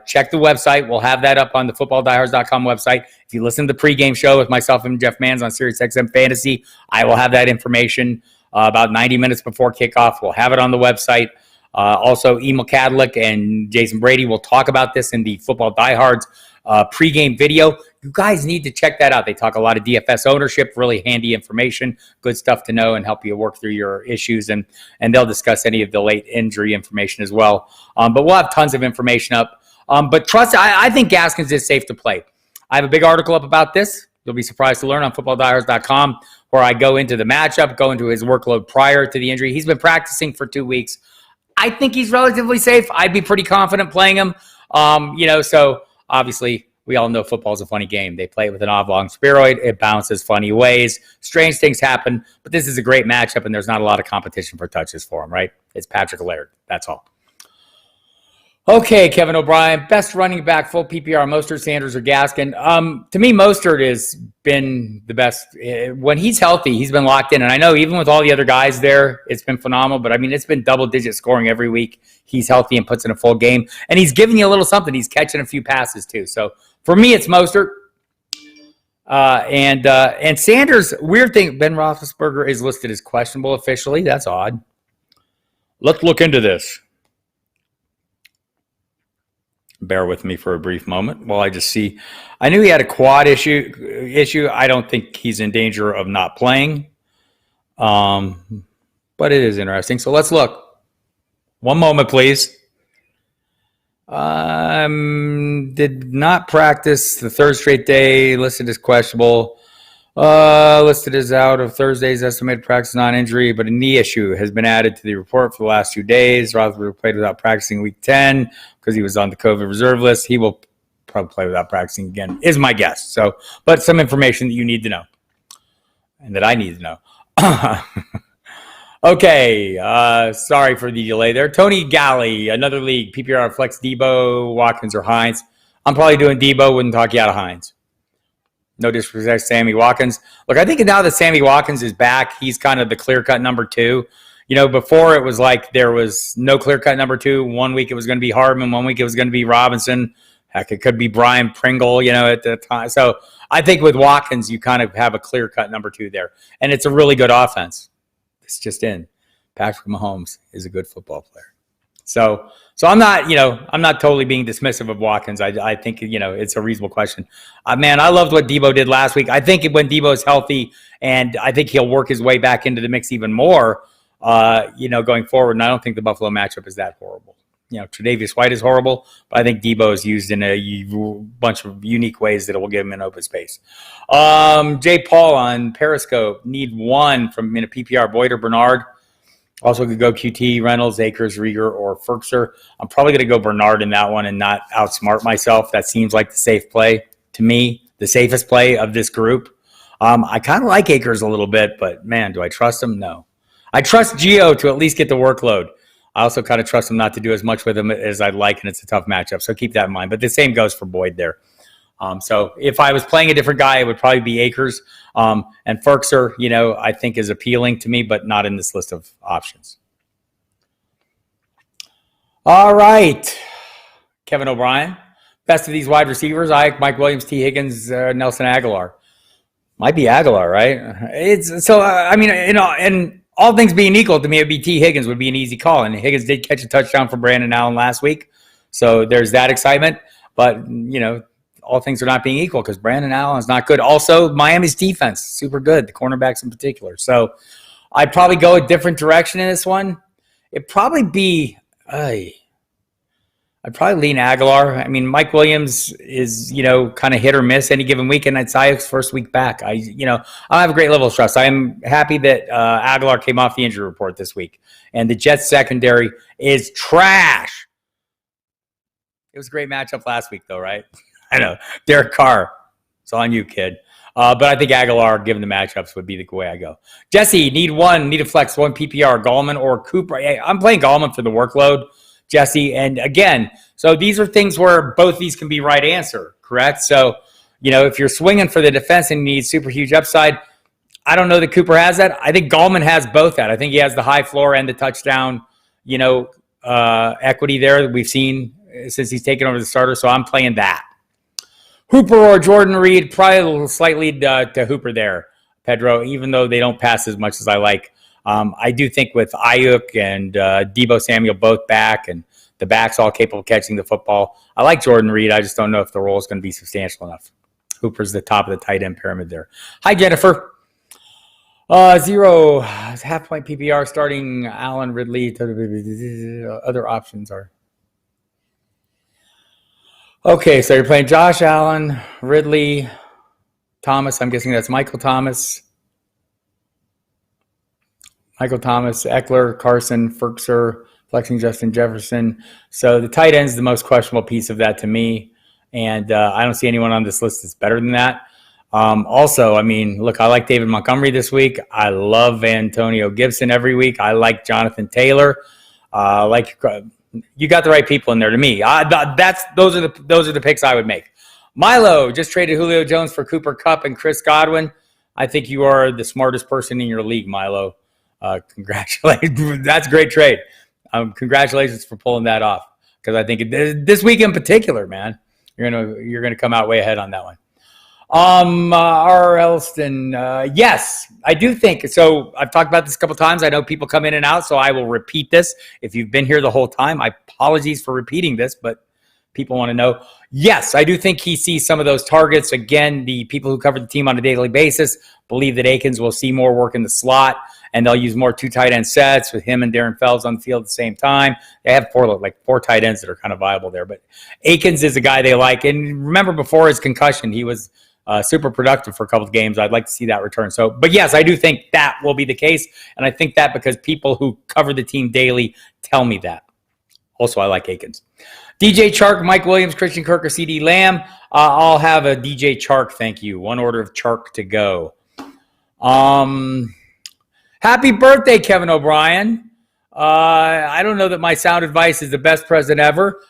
Check the website. We'll have that up on the footballdiehards.com website. If you listen to the pregame show with myself and Jeff Manns on SiriusXM Fantasy, I will have that information about 90 minutes before kickoff. We'll have it on the website. Also, Emil Kadlick and Jason Brady will talk about this in the Football Diehards pregame video. You guys need to check that out. They talk a lot of DFS ownership, really handy information, good stuff to know and help you work through your issues. And they'll discuss any of the late injury information as well. But we'll have tons of information up. But trust, I think Gaskins is safe to play. I have a big article up about this. You'll be surprised to learn on footballdiehards.com where I go into the matchup, go into his workload prior to the injury. He's been practicing for 2 weeks. I think he's relatively safe. I'd be pretty confident playing him. So obviously we all know football is a funny game. They play it with an oblong spheroid. It bounces funny ways. Strange things happen, but this is a great matchup, and there's not a lot of competition for touches for him, right? It's Patrick Laird. That's all. Okay, Kevin O'Brien, best running back, full PPR, Mostert, Sanders, or Gaskin. To me, Mostert has been the best. When he's healthy, he's been locked in. And I know even with all the other guys there, it's been phenomenal. But, it's been double-digit scoring every week. He's healthy and puts in a full game. And he's giving you a little something. He's catching a few passes, too. So, for me, it's Mostert. And Sanders, weird thing, Ben Roethlisberger is listed as questionable officially. That's odd. Let's look into this. Bear with me for a brief moment while I just see. I knew he had a quad issue. I don't think he's in danger of not playing. But it is interesting. So let's look. One moment, please. Did not practice the third straight day. Listed as questionable. Listed as out of Thursday's estimated practice non-injury, but a knee issue has been added to the report for the last 2 days. Roethlisberger played without practicing week 10 because he was on the COVID reserve list. He will probably play without practicing again, is my guess. So, but some information that you need to know and that I need to know. Okay, sorry for the delay there. Tony Galley, another league, PPR flex Debo, Watkins, or Hines. I'm probably doing Debo, wouldn't talk you out of Hines. No disrespect to Sammy Watkins. Look, I think now that Sammy Watkins is back, he's kind of the clear-cut number 2. Before it was like there was no clear-cut number 2. 1 week it was going to be Hardman, 1 week it was going to be Robinson. Heck, it could be Brian Pringle, at the time. So I think with Watkins, you kind of have a clear-cut number 2 there. And it's a really good offense. It's just in. Patrick Mahomes is a good football player. So I'm not totally being dismissive of Watkins. I think, it's a reasonable question. Man, I loved what Debo did last week. I think when Debo is healthy, and I think he'll work his way back into the mix even more, going forward. And I don't think the Buffalo matchup is that horrible. Tre'Davious White is horrible, but I think Debo is used in a bunch of unique ways that will give him an open space. Jay Paul on Periscope, need one from in a PPR, Boyd or Bernard. Also could go QT, Reynolds, Akers, Rieger, or Ferkser. I'm probably going to go Bernard in that one and not outsmart myself. That seems like the safe play to me, the safest play of this group. I kind of like Akers a little bit, but man, do I trust him? No. I trust Gio to at least get the workload. I also kind of trust him not to do as much with him as I'd like, and it's a tough matchup, so keep that in mind. But the same goes for Boyd there. So if I was playing a different guy, it would probably be Akers. And Ferkser, I think is appealing to me, but not in this list of options. All right. Kevin O'Brien. Best of these wide receivers, Mike Williams, T. Higgins, Nelson Aguilar. Might be Aguilar, right? And all things being equal, to me, it'd be T. Higgins would be an easy call. And Higgins did catch a touchdown for Brandon Allen last week. So there's that excitement. But, all things are not being equal because Brandon Allen is not good. Also, Miami's defense, super good, the cornerbacks in particular. So I'd probably go a different direction in this one. It'd probably be I'd probably lean Aguilar. I mean, Mike Williams is, kind of hit or miss any given week, and it's Ayuk's first week back. I don't have a great level of trust. I am happy that Aguilar came off the injury report this week, and the Jets secondary is trash. It was a great matchup last week, though, right? I know. Derek Carr, it's on you, kid. But I think Aguilar, given the matchups, would be the way I go. Jesse, need a flex, one PPR, Gallman or Cooper. Hey, I'm playing Gallman for the workload, Jesse. And again, so these are things where both these can be right answer, correct? So, if you're swinging for the defense and you need super huge upside, I don't know that Cooper has that. I think Gallman has both that. I think he has the high floor and the touchdown, equity there that we've seen since he's taken over the starter. So I'm playing that. Hooper or Jordan Reed, probably a little slightly to Hooper there, Pedro, even though they don't pass as much as I like. I do think with Ayuk and Deebo Samuel both back and the backs all capable of catching the football, I like Jordan Reed. I just don't know if the role is going to be substantial enough. Hooper's the top of the tight end pyramid there. Hi, Jennifer. 0 half-point PPR starting Allen, Ridley. Other options are... Okay, so you're playing Josh Allen, Ridley, Thomas. I'm guessing that's Michael Thomas, Eckler, Carson, Ferkser, flexing Justin Jefferson. So the tight end's the most questionable piece of that to me, and I don't see anyone on this list that's better than that. Also, look, I like David Montgomery this week. I love Antonio Gibson every week. I like Jonathan Taylor. You got the right people in there to me. Those are the picks I would make. Milo just traded Julio Jones for Cooper Kupp and Chris Godwin. I think you are the smartest person in your league, Milo. Congratulations. That's a great trade. Congratulations for pulling that off. Because I think this week in particular, man, you're gonna come out way ahead on that one. R. Elston, yes, I do think so. I've talked about this a couple times. I know people come in and out, so I will repeat this. If you've been here the whole time, I apologize for repeating this, but people want to know. Yes, I do think he sees some of those targets. Again, the people who cover the team on a daily basis believe that Akins will see more work in the slot, and they'll use more 2 tight end sets with him and Darren Fells on the field at the same time. They have 4 tight ends that are kind of viable there, but Akins is a guy they like. And remember, before his concussion, he was super productive for a couple of games. I'd like to see that return. So, but yes, I do think that will be the case. And I think that because people who cover the team daily tell me that. Also, I like Akins. DJ Chark, Mike Williams, Christian Kirk, or CD Lamb. I'll have a DJ Chark, thank you. One order of Chark to go. Happy birthday, Kevin O'Brien. I don't know that my sound advice is the best present ever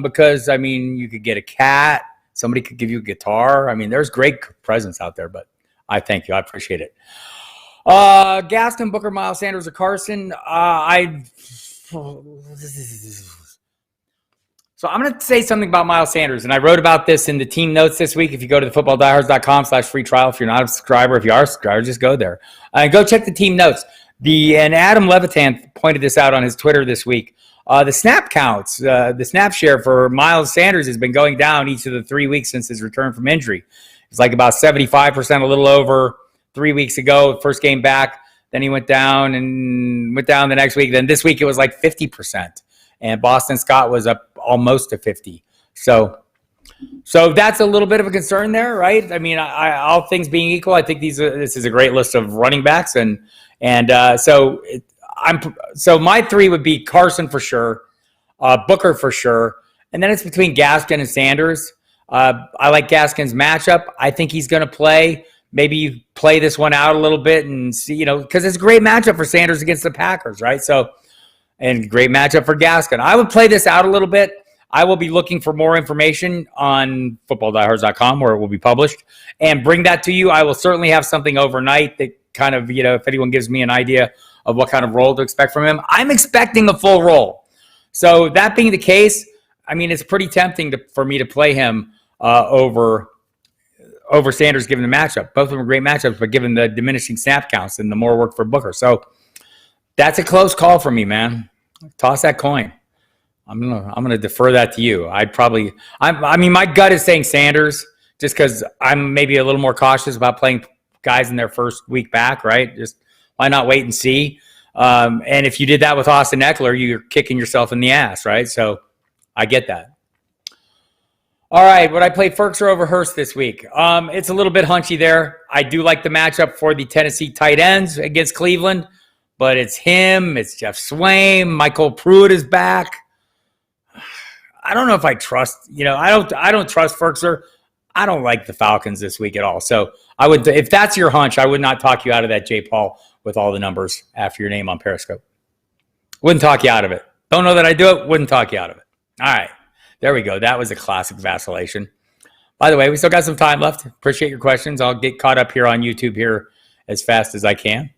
because, I mean, you could get a cat. Somebody could give you a guitar. I mean, there's great presents out there, but I thank you. I appreciate it. Gaston, Booker, Miles Sanders, or Carson. So I'm going to say something about Miles Sanders, and I wrote about this in the team notes this week. If you go to thefootballdiehards.com/free trial, if you're not a subscriber, if you are a subscriber, just go there. Go check the team notes. And Adam Levitan pointed this out on his Twitter this week. The snap counts, the snap share for Miles Sanders has been going down each of the 3 weeks since his return from injury. It's like about 75%, a little over 3 weeks ago, first game back. Then he went down the next week. Then this week it was like 50%. And Boston Scott was up almost to 50. So that's a little bit of a concern there, right? I mean, all things being equal, I think this is a great list of running backs, so my three would be Carson for sure, Booker for sure, and then it's between Gaskin and Sanders. I like Gaskin's matchup. I think he's going to play. Maybe you play this one out a little bit and see, because it's a great matchup for Sanders against the Packers, right? And great matchup for Gaskin. I would play this out a little bit. I will be looking for more information on footballdiehards.com where it will be published and bring that to you. I will certainly have something overnight that kind of, if anyone gives me an idea of what kind of role to expect from him. I'm expecting a full role. So that being the case, I mean, it's pretty tempting for me to play him over Sanders given the matchup. Both of them are great matchups, but given the diminishing snap counts and the more work for Booker. So that's a close call for me, man. Toss that coin. I'm gonna defer that to you. I mean, my gut is saying Sanders just because I'm maybe a little more cautious about playing guys in their first week back, right? Just why not wait and see? And if you did that with Austin Eckler, you're kicking yourself in the ass, right? So I get that. All right, would I play Ferkser over Hurst this week? It's a little bit hunchy there. I do like the matchup for the Tennessee tight ends against Cleveland, but it's him, it's Jeff Swaim, Michael Pruitt is back. I don't know if I trust, I don't trust Ferkser. I don't like the Falcons this week at all. So I would, if that's your hunch, I would not talk you out of that, J. Paul, with all the numbers after your name on Periscope. Wouldn't talk you out of it. Don't know that I do it. Wouldn't talk you out of it. All right. There we go. That was a classic vacillation. By the way, we still got some time left. Appreciate your questions. I'll get caught up here on YouTube here as fast as I can.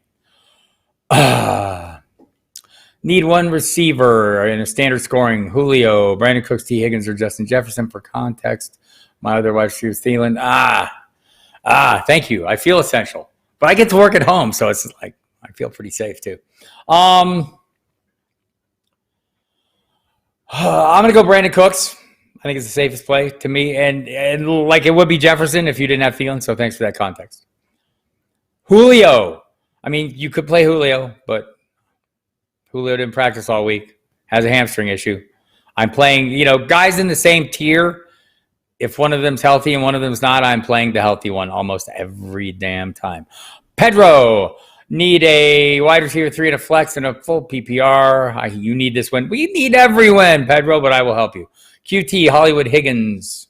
Need one receiver in a standard scoring. Julio, Brandon Cooks, T. Higgins, or Justin Jefferson for context. My other wide receiver, Thielen. Thank you. I feel essential. But I get to work at home, so it's like I feel pretty safe too. I'm going to go Brandon Cooks. I think it's the safest play to me. And like it would be Jefferson if you didn't have Thielen, so thanks for that context. Julio. I mean, you could play Julio, but Julio didn't practice all week. Has a hamstring issue. I'm playing, guys in the same tier. If one of them's healthy and one of them's not, I'm playing the healthy one almost every damn time. Pedro, need a wide receiver 3 and a flex and a full PPR. You need this win. We need every win, Pedro, but I will help you. QT, Hollywood Higgins.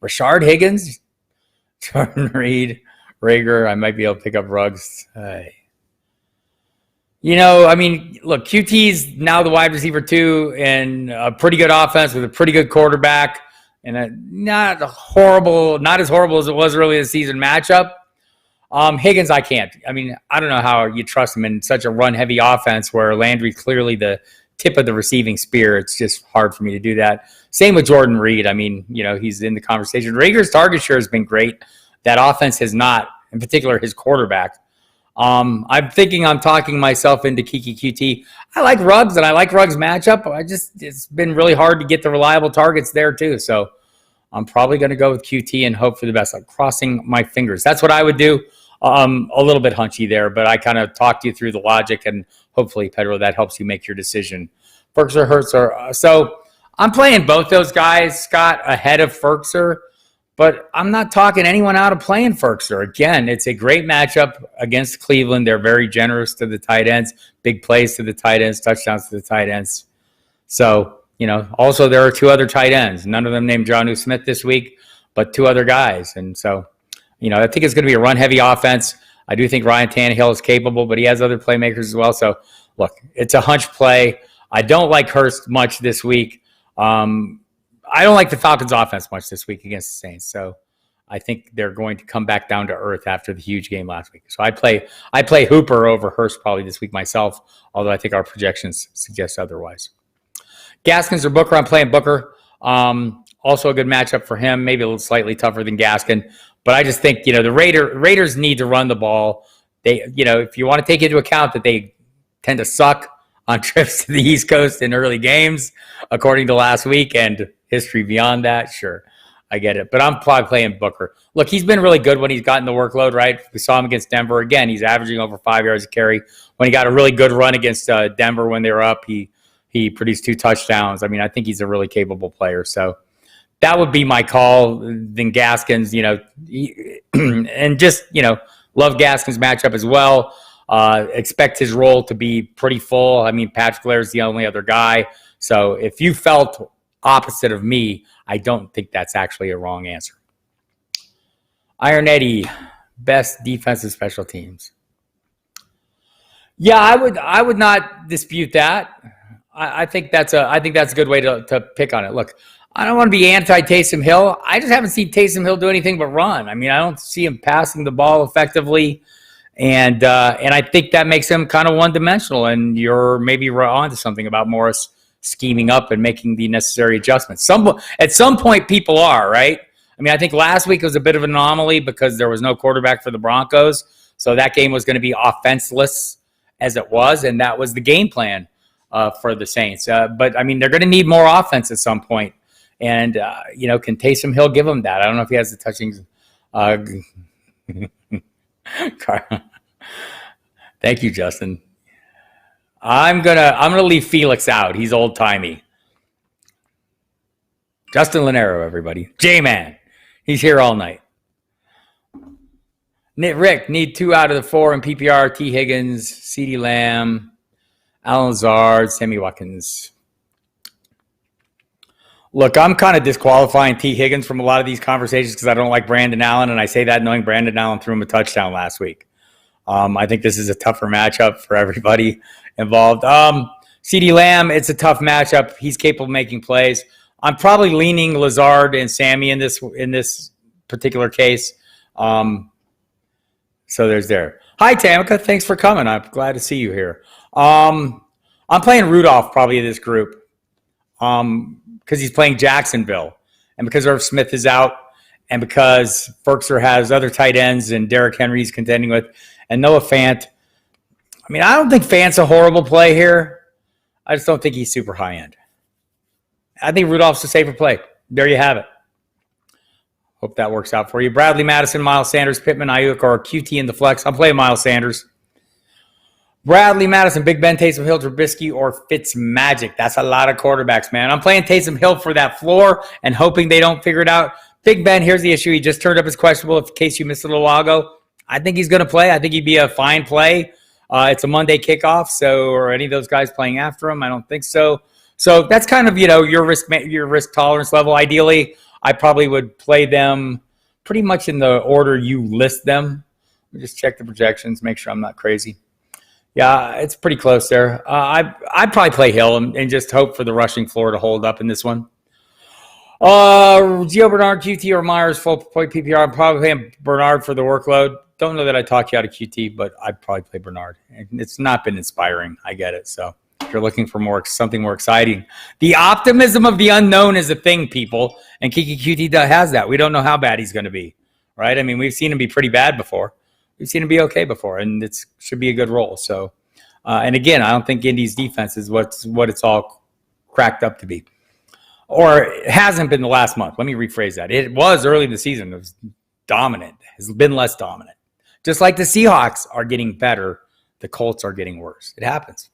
Rashard Higgins? Jordan Reed, Rager. I might be able to pick up Ruggs. Look, QT's now the wide receiver 2 in a pretty good offense with a pretty good quarterback and not as horrible as it was early in the season matchup. Higgins, I can't. I mean, I don't know how you trust him in such a run-heavy offense where Landry's clearly the tip of the receiving spear. It's just hard for me to do that. Same with Jordan Reed. I mean, he's in the conversation. Rager's target share has been great. That offense has not, in particular, his quarterback. I'm thinking I'm talking myself into Kiki QT. I like Ruggs, and I like Ruggs' matchup. It's been really hard to get the reliable targets there, too. So I'm probably going to go with QT and hope for the best. I'm crossing my fingers. That's what I would do. A little bit hunchy there, but I kind of talked you through the logic, and hopefully, Pedro, that helps you make your decision. Ferkser, Hurts, so I'm playing both those guys, Scott, ahead of Ferkser, but I'm not talking anyone out of playing Ferkser. Again, it's a great matchup against Cleveland. They're very generous to the tight ends, big plays to the tight ends, touchdowns to the tight ends. So, Also there are two other tight ends. None of them named Jonnu Smith this week, but two other guys. And so, I think it's going to be a run-heavy offense. I do think Ryan Tannehill is capable, but he has other playmakers as well. So, look, it's a hunch play. I don't like Hurst much this week. I don't like the Falcons' offense much this week against the Saints. So, I think they're going to come back down to earth after the huge game last week. So, I play Hooper over Hurst probably this week myself, although I think our projections suggest otherwise. Gaskins or Booker? I'm playing Booker. Also a good matchup for him. Maybe a little slightly tougher than Gaskin. But I just think, the Raiders need to run the ball. They, if you want to take into account that they tend to suck on trips to the East Coast in early games, according to last week and history beyond that, sure, I get it. But I'm probably playing Booker. Look, he's been really good when he's gotten the workload, right? We saw him against Denver. Again, he's averaging over 5 yards a carry. When he got a really good run against Denver when they were up, he produced 2 touchdowns. I mean, I think he's a really capable player. So that would be my call. Then Gaskins, and just, love Gaskins' matchup as well. Expect his role to be pretty full. I mean, Patrick Blair is the only other guy. So if you felt opposite of me, I don't think that's actually a wrong answer. Iron Eddie, best defensive special teams. Yeah, I would not dispute that. I think that's a good way to pick on it. Look, I don't want to be anti-Taysom Hill. I just haven't seen Taysom Hill do anything but run. I mean, I don't see him passing the ball effectively, and I think that makes him kind of one-dimensional. And you're maybe onto something about Morris scheming up and making the necessary adjustments. At some point, people are, right? I mean, I think last week was a bit of an anomaly because there was no quarterback for the Broncos, so that game was going to be offenseless as it was, and that was the game plan for the Saints. But, I mean, they're going to need more offense at some point. And, can Taysom Hill give him that? I don't know if he has the touching. Thank you, Justin. I'm gonna leave Felix out. He's old timey. Justin Lanero, everybody. J-Man. He's here all night. Rick, need 2 out of the 4 in PPR. T. Higgins, CeeDee Lamb, Alan Lazard, Sammy Watkins. Look, I'm kind of disqualifying T. Higgins from a lot of these conversations because I don't like Brandon Allen, and I say that knowing Brandon Allen threw him a touchdown last week. I think this is a tougher matchup for everybody involved. CeeDee Lamb, it's a tough matchup. He's capable of making plays. I'm probably leaning Lazard and Sammy in this particular case. So there's there. Hi, Tamika. Thanks for coming. I'm glad to see you here. I'm playing Rudolph probably in this group. Because he's playing Jacksonville, and because Irv Smith is out, and because Ferkser has other tight ends and Derrick Henry's contending with, and Noah Fant. I mean, I don't think Fant's a horrible play here. I just don't think he's super high end. I think Rudolph's a safer play. There you have it. Hope that works out for you. Bradley Madison, Miles Sanders, Pittman, Ayuk, or QT in the flex. I'm playing Miles Sanders. Bradley Madison, Big Ben, Taysom Hill, Trubisky, or Fitzmagic. That's a lot of quarterbacks, man. I'm playing Taysom Hill for that floor and hoping they don't figure it out. Big Ben, here's the issue. He just turned up as questionable in case you missed it a little while ago. I think he's going to play. I think he'd be a fine play. It's a Monday kickoff, so are any of those guys playing after him? I don't think so. So that's kind of, your risk tolerance level. Ideally, I probably would play them pretty much in the order you list them. Let me just check the projections, make sure I'm not crazy. Yeah, it's pretty close there. I'd probably play Hill and just hope for the rushing floor to hold up in this one. Gio Bernard, QT, or Myers, full point PPR. I'm probably playing Bernard for the workload. Don't know that I talked you out of QT, but I'd probably play Bernard. It's not been inspiring. I get it. So if you're looking for something more exciting, the optimism of the unknown is a thing, people. And Kiki QT has that. We don't know how bad he's going to be, right? I mean, we've seen him be pretty bad before. We've seen him be okay before, and it should be a good role. So, and again, I don't think Indy's defense is what it's all cracked up to be, or it hasn't been the last month. Let me rephrase that. It was early in the season. It was dominant. It's been less dominant. Just like the Seahawks are getting better, the Colts are getting worse. It happens.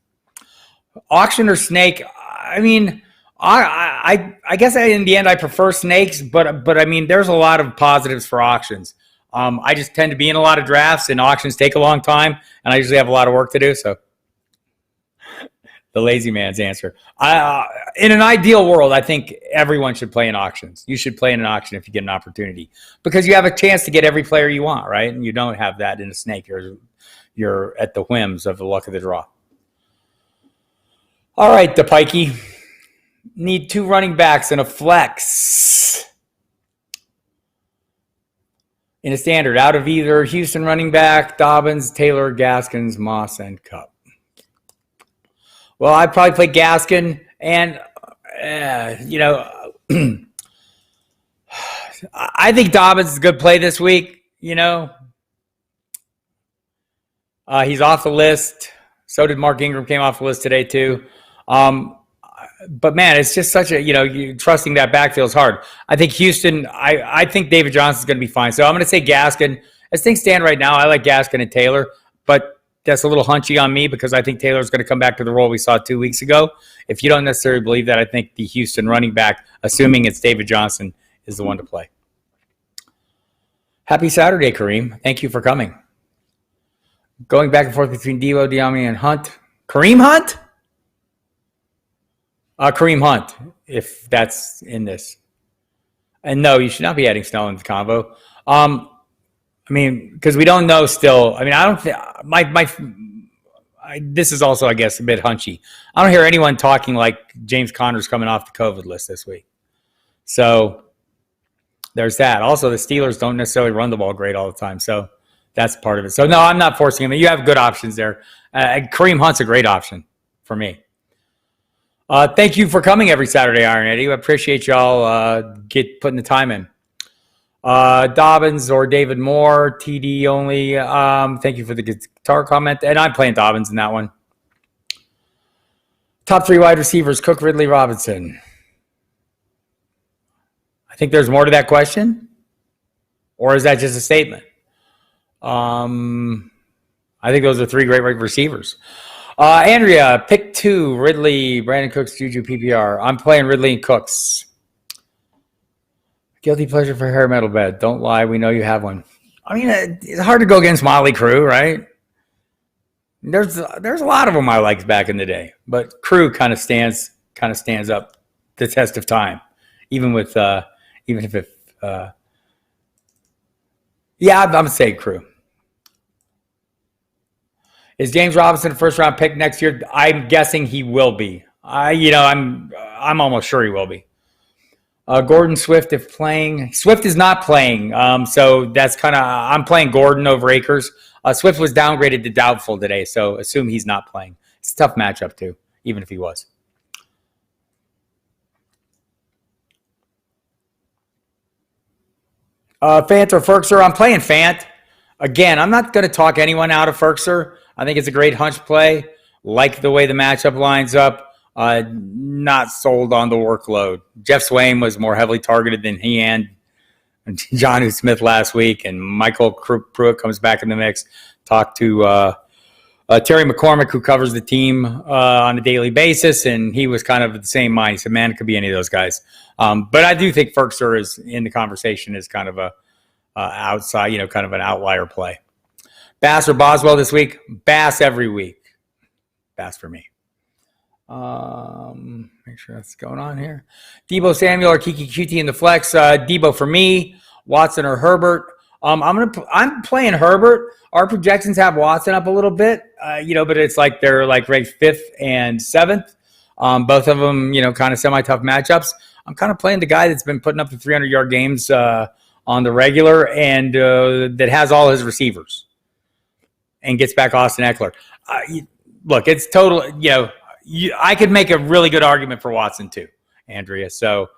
Auction or snake? I mean, I guess in the end I prefer snakes, but I mean, there's a lot of positives for auctions. I just tend to be in a lot of drafts, and auctions take a long time, and I usually have a lot of work to do. So the lazy man's answer. In an ideal world, I think everyone should play in auctions. You should play in an auction if you get an opportunity because you have a chance to get every player you want, right? And you don't have that in a snake. You're at the whims of the luck of the draw. All right, the Pikey. Need 2 running backs and a flex. In a standard, out of either Houston running back, Dobbins, Taylor, Gaskins, Moss, and Kupp. Well, I'd probably play Gaskin, and, I think Dobbins is a good play this week, He's off the list. So did Mark Ingram, came off the list today, too. But, man, it's just such a, trusting that backfield is hard. I think Houston, I think David Johnson's going to be fine. So I'm going to say Gaskin. As things stand right now, I like Gaskin and Taylor, but that's a little hunchy on me because I think Taylor's going to come back to the role we saw 2 weeks ago. If you don't necessarily believe that, I think the Houston running back, assuming it's David Johnson, is the one to play. Happy Saturday, Kareem. Thank you for coming. Going back and forth between Devo, Diami, and Hunt. Kareem Hunt? Kareem Hunt, if that's in this. And no, you should not be adding Snell into the convo. Because we don't know still. I don't think this is also, I guess, a bit hunchy. I don't hear anyone talking like James Conner's coming off the COVID list this week. So there's that. Also, the Steelers don't necessarily run the ball great all the time. So that's part of it. So, no, I'm not forcing him. You have good options there. Kareem Hunt's a great option for me. Thank you for coming every Saturday, Iron Eddie. I appreciate y'all putting the time in. Dobbins or David Moore, TD only. Thank you for the guitar comment. And I'm playing Dobbins in that one. Top 3 wide receivers, Cook, Ridley, Robinson. I think there's more to that question. Or is that just a statement? I think those are 3 great receivers. Andrea, pick 2, Ridley, Brandon Cooks, Juju, PPR. I'm playing Ridley and Cooks. Guilty pleasure for hair metal bed. Don't lie, we know you have one. It's hard to go against Motley Crue, right? There's a lot of them I liked back in the day, but Crue kind of stands up the test of time, even if I'm gonna say Crue. Is James Robinson a first-round pick next year? I'm guessing he will be. I'm almost sure he will be. Gordon Swift, if playing. Swift is not playing, so that's kind of – I'm playing Gordon over Akers. Swift was downgraded to doubtful today, so assume he's not playing. It's a tough matchup, too, even if he was. Fant or Ferkser? I'm playing Fant. Again, I'm not going to talk anyone out of Ferkser. I think it's a great hunch play. Like the way the matchup lines up. Not sold on the workload. Jeff Swain was more heavily targeted than he and Jonnu Smith last week, and Michael Pruitt comes back in the mix. Talked to Terry McCormick, who covers the team on a daily basis, and he was kind of the same mind. He said, man, it could be any of those guys. But I do think Ferkser is in the conversation as kind of a outside, kind of an outlier play. Bass or Boswell this week? Bass every week. Bass for me. Make sure that's going on here. Debo Samuel or Kiki QT in the flex. Debo for me. Watson or Herbert. I'm playing Herbert. Our projections have Watson up a little bit, but it's like they're like ranked 5th and 7th. Both of them, kind of semi-tough matchups. I'm kind of playing the guy that's been putting up the 300-yard games on the regular and that has all his receivers and gets back Austin Eckler. Look, it's total, I could make a really good argument for Watson too, Andrea. So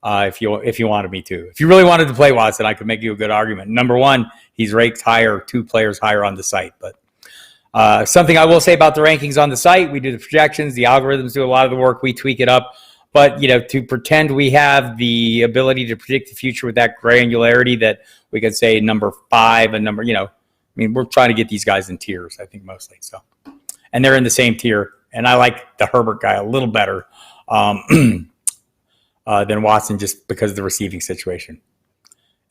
if you wanted me to. If you really wanted to play Watson, I could make you a good argument. Number one, he's ranked higher, 2 players higher on the site. But something I will say about the rankings on the site, we do the projections, the algorithms do a lot of the work, we tweak it up. But, to pretend we have the ability to predict the future with that granularity that we could say number 5 and number, we're trying to get these guys in tiers, I think, mostly. So, and they're in the same tier. And I like the Herbert guy a little better than Watson just because of the receiving situation.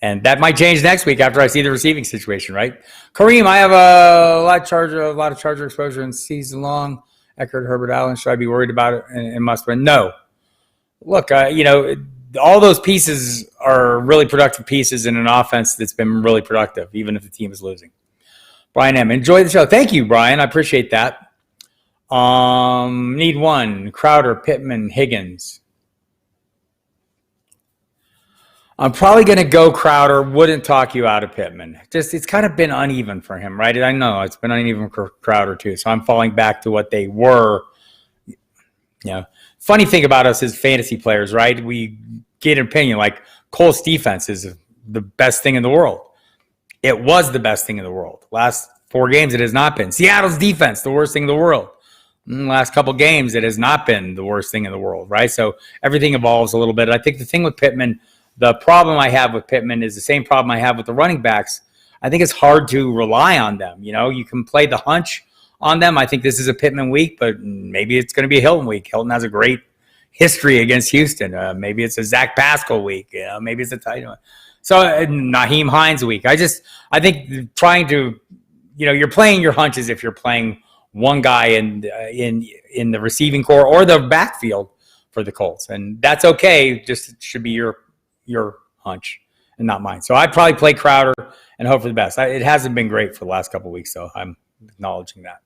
And that might change next week after I see the receiving situation, right? Kareem, I have a lot of Charger exposure in season long Eckert, Herbert, Allen. Should I be worried about it and must win? No. Look, all those pieces are really productive pieces in an offense that's been really productive, even if the team is losing. Brian M., enjoy the show. Thank you, Brian. I appreciate that. Need one. Crowder, Pittman, Higgins. I'm probably going to go Crowder. Wouldn't talk you out of Pittman. It's kind of been uneven for him, right? I know it's been uneven for Crowder too. So I'm falling back to what they were. Funny thing about us as fantasy players, right? We get an opinion like Colts defense is the best thing in the world. It was the best thing in the world. Last 4 games, it has not been. Seattle's defense, the worst thing in the world. Last couple games, it has not been the worst thing in the world, right? So everything evolves a little bit. I think the thing with Pittman, the problem I have with Pittman is the same problem I have with the running backs. I think it's hard to rely on them. You can play the hunch on them. I think this is a Pittman week, but maybe it's going to be a Hilton week. Hilton has a great history against Houston. Maybe it's a Zach Pascal week. Maybe it's a tight one. So Naheem Hines week. I think trying to, you're playing your hunches if you're playing one guy in the receiving core or the backfield for the Colts, and that's okay. Just it should be your hunch and not mine. So I'd probably play Crowder and hope for the best. It hasn't been great for the last couple of weeks, so I'm acknowledging that.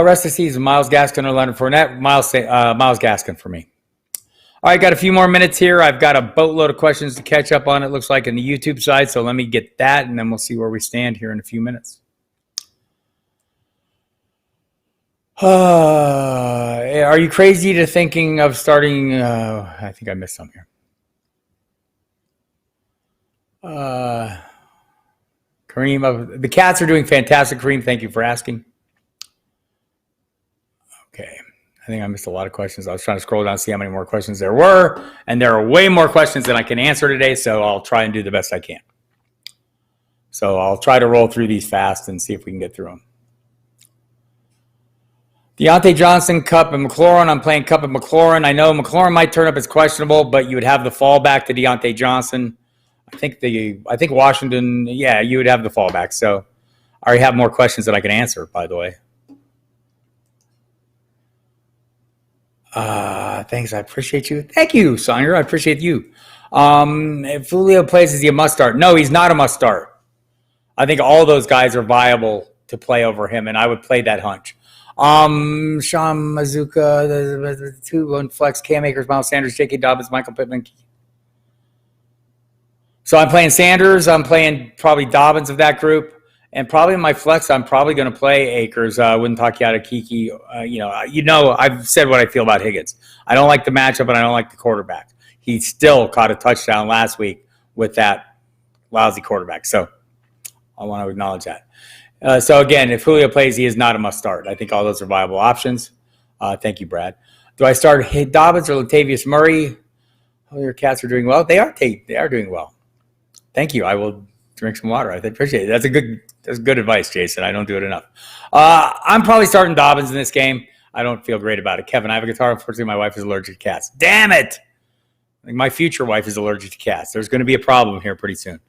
Rest of the season, Myles Gaskin or Leonard Fournette? Myles Gaskin for me. All right, got a few more minutes here. I've got a boatload of questions to catch up on, it looks like, in the YouTube side, so let me get that, and then we'll see where we stand here in a few minutes. Are you crazy to thinking of starting? I think I missed some here. Kareem, the Cats are doing fantastic. Kareem, thank you for asking. Okay, I think I missed a lot of questions. I was trying to scroll down and see how many more questions there were, and there are way more questions than I can answer today, so I'll try and do the best I can. So I'll try to roll through these fast and see if we can get through them. Deante Johnson, Kupp, and McLaurin. I'm playing Kupp and McLaurin. I know McLaurin might turn up as questionable, but you would have the fallback to Deante Johnson. I think Washington, you would have the fallback. So I already have more questions that I can answer, by the way. Thanks. I appreciate you. Thank you, Sonia. I appreciate you. If Julio plays, is he a must start? No, he's not a must start. I think all those guys are viable to play over him, and I would play that hunch. Sean Mazuka, the 2-1 flex, Cam Akers, Miles Sanders, J.K. Dobbins, Michael Pittman. So I'm playing Sanders. I'm playing probably Dobbins of that group. And probably in my flex, I'm probably going to play Akers. Wouldn't talk you out of Kiki. I've said what I feel about Higgins. I don't like the matchup, and I don't like the quarterback. He still caught a touchdown last week with that lousy quarterback. So I want to acknowledge that. So, again, if Julio plays, he is not a must-start. I think all those are viable options. Thank you, Brad. Do I start Dobbins or Latavius Murray? Oh, your Cats are doing well. They are doing well. Thank you. I will drink some water. I appreciate it. That's good advice, Jason. I don't do it enough. I'm probably starting Dobbins in this game. I don't feel great about it. Kevin, I have a guitar. Unfortunately, my wife is allergic to cats. Damn it! My future wife is allergic to cats. There's going to be a problem here pretty soon.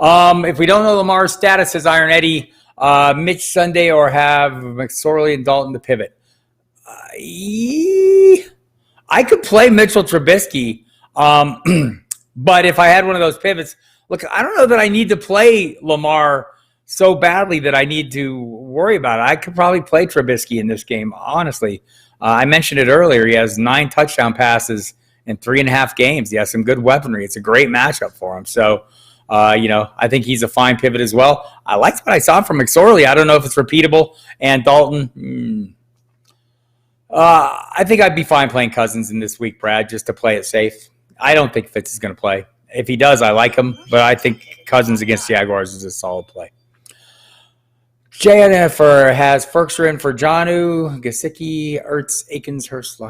If we don't know Lamar's status, says Iron Eddie, Mitch Sunday or have McSorley and Dalton to pivot. I could play Mitchell Trubisky, but if I had one of those pivots, look, I don't know that I need to play Lamar so badly that I need to worry about it. I could probably play Trubisky in this game, honestly. I mentioned it earlier. He has 9 touchdown passes in 3.5 games. He has some good weaponry. It's a great matchup for him. So, I think he's a fine pivot as well. I liked what I saw from McSorley. I don't know if it's repeatable. And Dalton, I think I'd be fine playing Cousins in this week, Brad, just to play it safe. I don't think Fitz is going to play. If he does, I like him, but I think Cousins against Jaguars is a solid play. Jennifer has Ferkser in for Jonnu, Gesicki, Ertz, Akins, Hurst,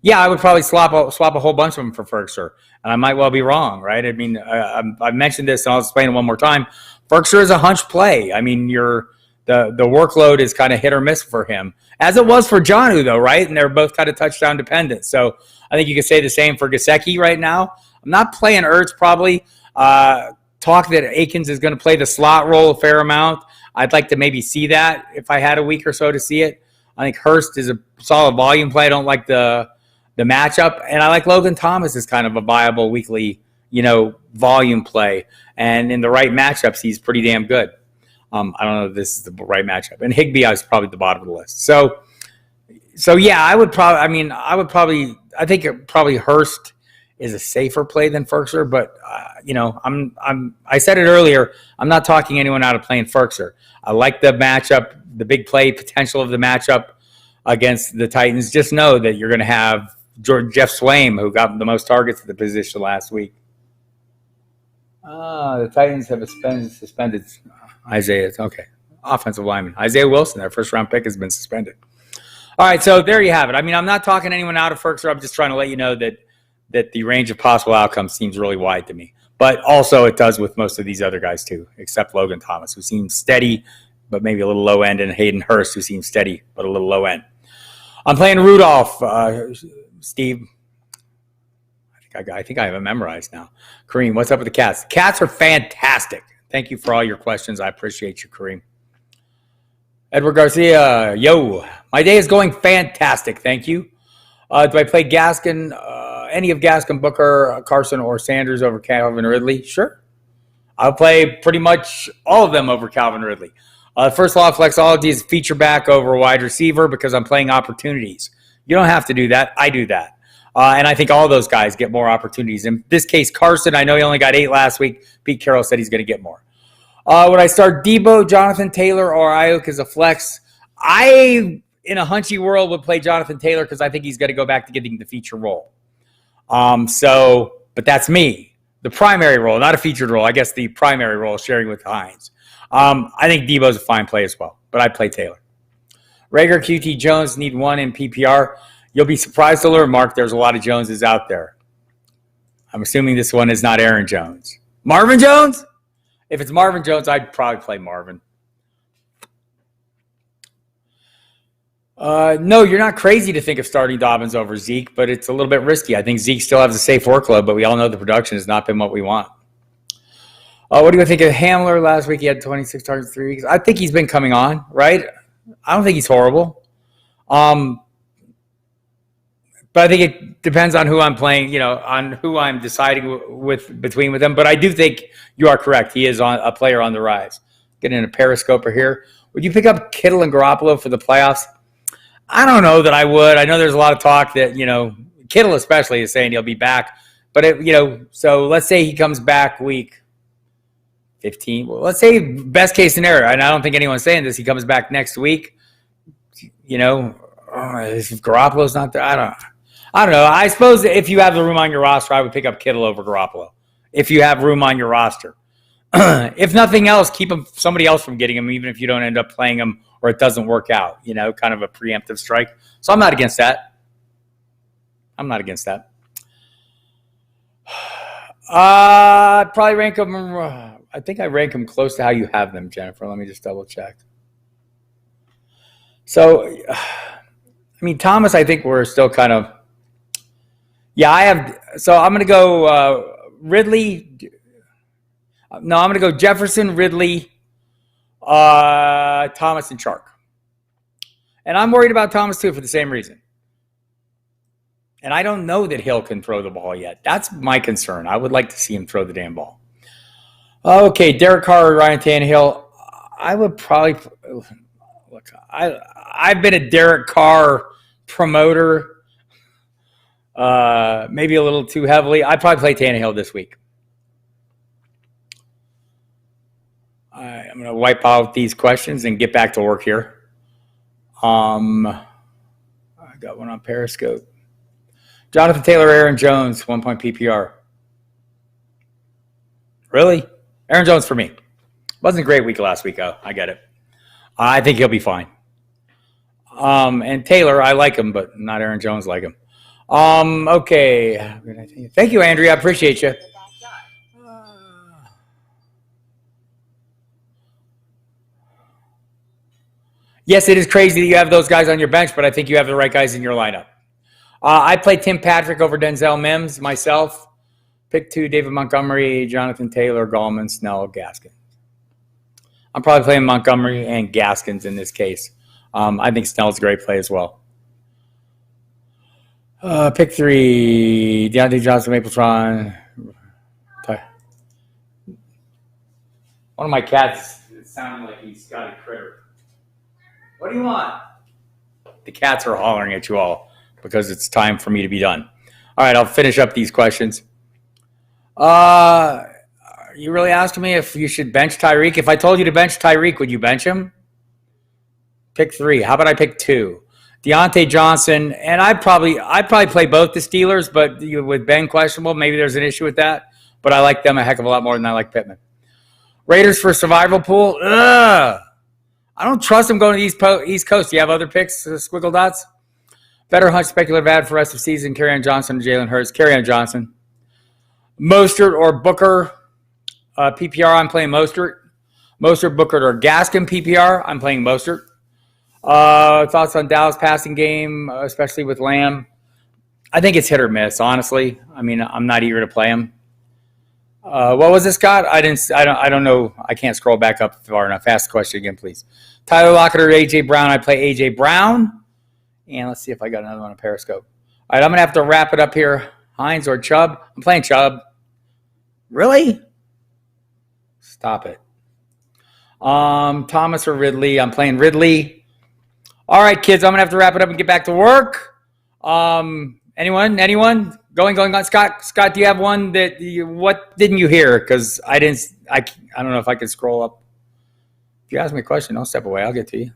yeah, I would probably swap a whole bunch of them for Ferkser, and I might well be wrong, right? I mean, I've mentioned this, and I'll explain it one more time. Ferkser is a hunch play. I mean, the workload is kind of hit or miss for him, as it was for Jonnu, though, right? And they're both kind of touchdown dependent. So I think you could say the same for Gesicki right now. I'm not playing Ertz probably. Talk that Akins is going to play the slot role a fair amount. I'd like to maybe see that if I had a week or so to see it. I think Hurst is a solid volume play. I don't like the matchup, and I like Logan Thomas as kind of a viable weekly, volume play. And in the right matchups, he's pretty damn good. I don't know if this is the right matchup. And Higbee is probably at the bottom of the list. So yeah, I think probably Hurst is a safer play than Firkser, but I said it earlier, I'm not talking anyone out of playing Firkser. I like the matchup, the big play potential of the matchup against the Titans. Just know that you're going to have Jeff Swaim, who got the most targets at the position last week. The Titans have suspended Isaiah. Okay. Offensive lineman. Isaiah Wilson, their first-round pick, has been suspended. All right, so there you have it. I mean, I'm not talking anyone out of Firkser. I'm just trying to let you know that the range of possible outcomes seems really wide to me. But also it does with most of these other guys too, except Logan Thomas, who seems steady, but maybe a little low end, and Hayden Hurst, who seems steady, but a little low end. I'm playing Rudolph, Steve. I think I have it memorized now. Kareem, what's up with the Cats? Cats are fantastic. Thank you for all your questions. I appreciate you, Kareem. Edward Garcia, yo, my day is going fantastic. Thank you. Do I play Gaskin, any of Gaskin, Booker, Carson, or Sanders over Calvin Ridley? Sure. I'll play pretty much all of them over Calvin Ridley. First law of flexology is feature back over wide receiver because I'm playing opportunities. You don't have to do that. I do that. And I think all those guys get more opportunities. In this case, Carson, I know he only got 8 last week. Pete Carroll said he's going to get more. Would I start Debo, Jonathan Taylor, or Ayuk as a flex? I, in a hunchy world, would play Jonathan Taylor because I think he's going to go back to getting the feature role. But that's me. The primary role, not a featured role. I guess the primary role, sharing with Hines. I think Debo's a fine play as well, but I'd play Taylor. Rager, QT, Jones need one in PPR. You'll be surprised to learn, Mark, there's a lot of Joneses out there. I'm assuming this one is not Aaron Jones. Marvin Jones? If it's Marvin Jones, I'd probably play Marvin. No, you're not crazy to think of starting Dobbins over Zeke, but it's a little bit risky. I think Zeke still has a safe workload, but we all know the production has not been what we want. What do you think of Hamler? Last week he had 26 targets 3 weeks. I think he's been coming on, right? I don't think he's horrible. But I think it depends on who I'm playing, on who I'm deciding between them. But I do think you are correct. He is a player on the rise. Getting a periscoper here. Would you pick up Kittle and Garoppolo for the playoffs? I don't know that I would. I know there's a lot of talk that, Kittle especially is saying he'll be back. But, so let's say he comes back week 15. Well, let's say best case scenario, and I don't think anyone's saying this, he comes back next week. If Garoppolo's not there, I don't know. I suppose if you have the room on your roster, I would pick up Kittle over Garoppolo. If you have room on your roster. If nothing else, keep somebody else from getting him, even if you don't end up playing him or it doesn't work out, kind of a preemptive strike. So I'm not against that. I'd probably rank them. I think I rank them close to how you have them, Jennifer. Let me just double check. So, Thomas, I think we're still kind of. Yeah, I have. So I'm going to go Ridley. No, I'm going to go Jefferson, Ridley, Thomas, and Chark. And I'm worried about Thomas, too, for the same reason. And I don't know that Hill can throw the ball yet. That's my concern. I would like to see him throw the damn ball. Okay, Derek Carr, Ryan Tannehill. I would probably look. I've been a Derek Carr promoter, maybe a little too heavily. I'd probably play Tannehill this week. I'm going to wipe out these questions and get back to work here. I got one on Periscope. Jonathan Taylor, Aaron Jones, 1 point PPR. Really? Aaron Jones for me. Wasn't a great week last week, though. I get it. I think he'll be fine. And Taylor, I like him, but not Aaron Jones like him. Okay. Thank you, Andrea. I appreciate you. Yes, it is crazy that you have those guys on your bench, but I think you have the right guys in your lineup. I played Tim Patrick over Denzel Mims myself. Pick 2, David Montgomery, Jonathan Taylor, Gallman, Snell, Gaskins. I'm probably playing Montgomery and Gaskins in this case. I think Snell's a great play as well. Pick 3, Deante Johnson, Mapletron. One of my cats sounded like he's got a critter. What do you want? The cats are hollering at you all because it's time for me to be done. All right, I'll finish up these questions. You really asking me if you should bench Tyreek? If I told you to bench Tyreek, would you bench him? Pick 3. How about I pick 2? Deante Johnson, and I'd probably play both the Steelers, but with Ben questionable, maybe there's an issue with that. But I like them a heck of a lot more than I like Pittman. Raiders for survival pool. Ugh. I don't trust them going to the East Coast. Do you have other picks, squiggle dots? Better hunt speculative ad for rest of season. Kerryon Johnson, Jalen Hurts. Kerryon Johnson. Mostert or Booker. PPR, I'm playing Mostert. Mostert, Booker, or Gaskin PPR, I'm playing Mostert. Thoughts on Dallas passing game, especially with Lamb? I think it's hit or miss, honestly. I mean, I'm not eager to play him. What was this, Scott? I don't know. I can't scroll back up far enough. Ask the question again, please. Tyler Lockett or AJ Brown? I play AJ Brown. And let's see if I got another one on Periscope. All right, I'm gonna have to wrap it up here. Hines or Chubb? I'm playing Chubb. Really? Stop it. Thomas or Ridley? I'm playing Ridley. All right, kids, I'm going to have to wrap it up and get back to work. Anyone? Going on. Scott, do you have one what didn't you hear? Because I don't know if I can scroll up. If you ask me a question, I'll step away. I'll get to you.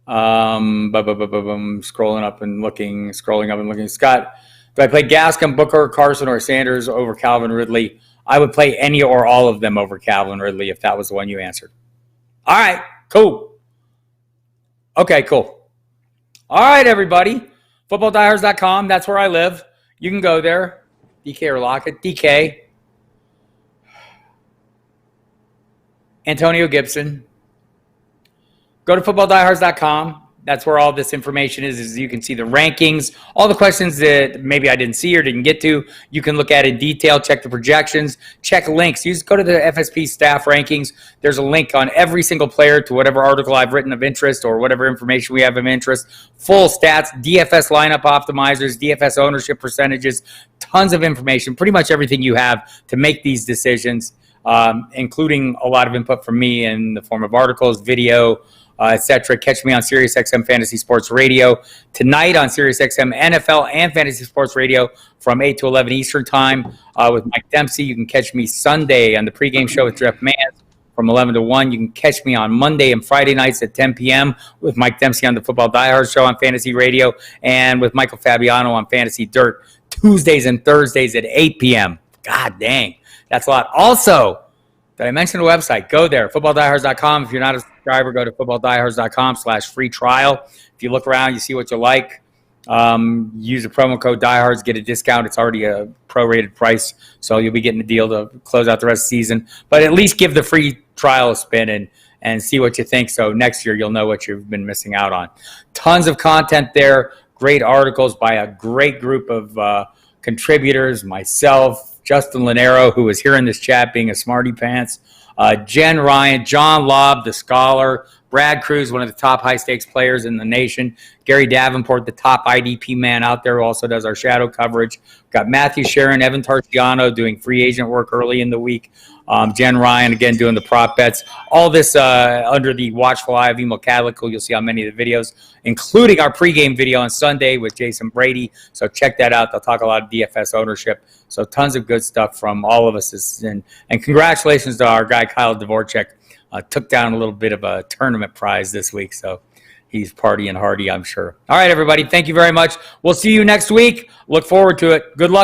Scrolling up and looking. Scott, do I play Gaskin, Booker, Carson, or Sanders over Calvin Ridley? I would play any or all of them over Calvin Ridley if that was the one you answered. All right, cool. Okay, cool. All right, everybody. FootballDiehards.com. That's where I live. You can go there. DK or Lockett. DK. Antonio Gibson. Go to FootballDiehards.com. That's where all this information is you can see the rankings, all the questions that maybe I didn't see or didn't get to. You can look at in detail, check the projections, check links. You just go to the FSP staff rankings. There's a link on every single player to whatever article I've written of interest or whatever information we have of interest. Full stats, DFS lineup optimizers, DFS ownership percentages, tons of information, pretty much everything you have to make these decisions, including a lot of input from me in the form of articles, video, etc. Catch me on SiriusXM Fantasy Sports Radio tonight on SiriusXM NFL and Fantasy Sports Radio from 8 to 11 Eastern Time with Mike Dempsey. You can catch me Sunday on the pregame show with Jeff Mans from 11 to 1. You can catch me on Monday and Friday nights at 10 p.m. with Mike Dempsey on the Football Diehards show on Fantasy Radio and with Michael Fabiano on Fantasy Dirt Tuesdays and Thursdays at 8 p.m. God dang, that's a lot. Also, did I mention the website? Go there, footballdiehards.com. If you're not a subscriber, go to footballdiehards.com/free trial. If you look around, you see what you like. Use the promo code Diehards, get a discount. It's already a prorated price, so you'll be getting a deal to close out the rest of the season. But at least give the free trial a spin and see what you think. So next year, you'll know what you've been missing out on. Tons of content there. Great articles by a great group of contributors, myself, Justin Lanero, who was here in this chat being a smarty pants, Jen Ryan, John Lobb, the scholar, Brad Cruz, one of the top high-stakes players in the nation, Gary Davenport, the top IDP man out there, who also does our shadow coverage. We've got Matthew Sharon, Evan Tarciano doing free agent work early in the week, Jen Ryan, again, doing the prop bets. All this under the watchful eye of Emil Cadlick, who you'll see on many of the videos, including our pregame video on Sunday with Jason Brady. So check that out. They'll talk a lot of DFS ownership. So tons of good stuff from all of us. And congratulations to our guy, Kyle Dvorak. Took down a little bit of a tournament prize this week. So he's partying hardy, I'm sure. All right, everybody. Thank you very much. We'll see you next week. Look forward to it. Good luck.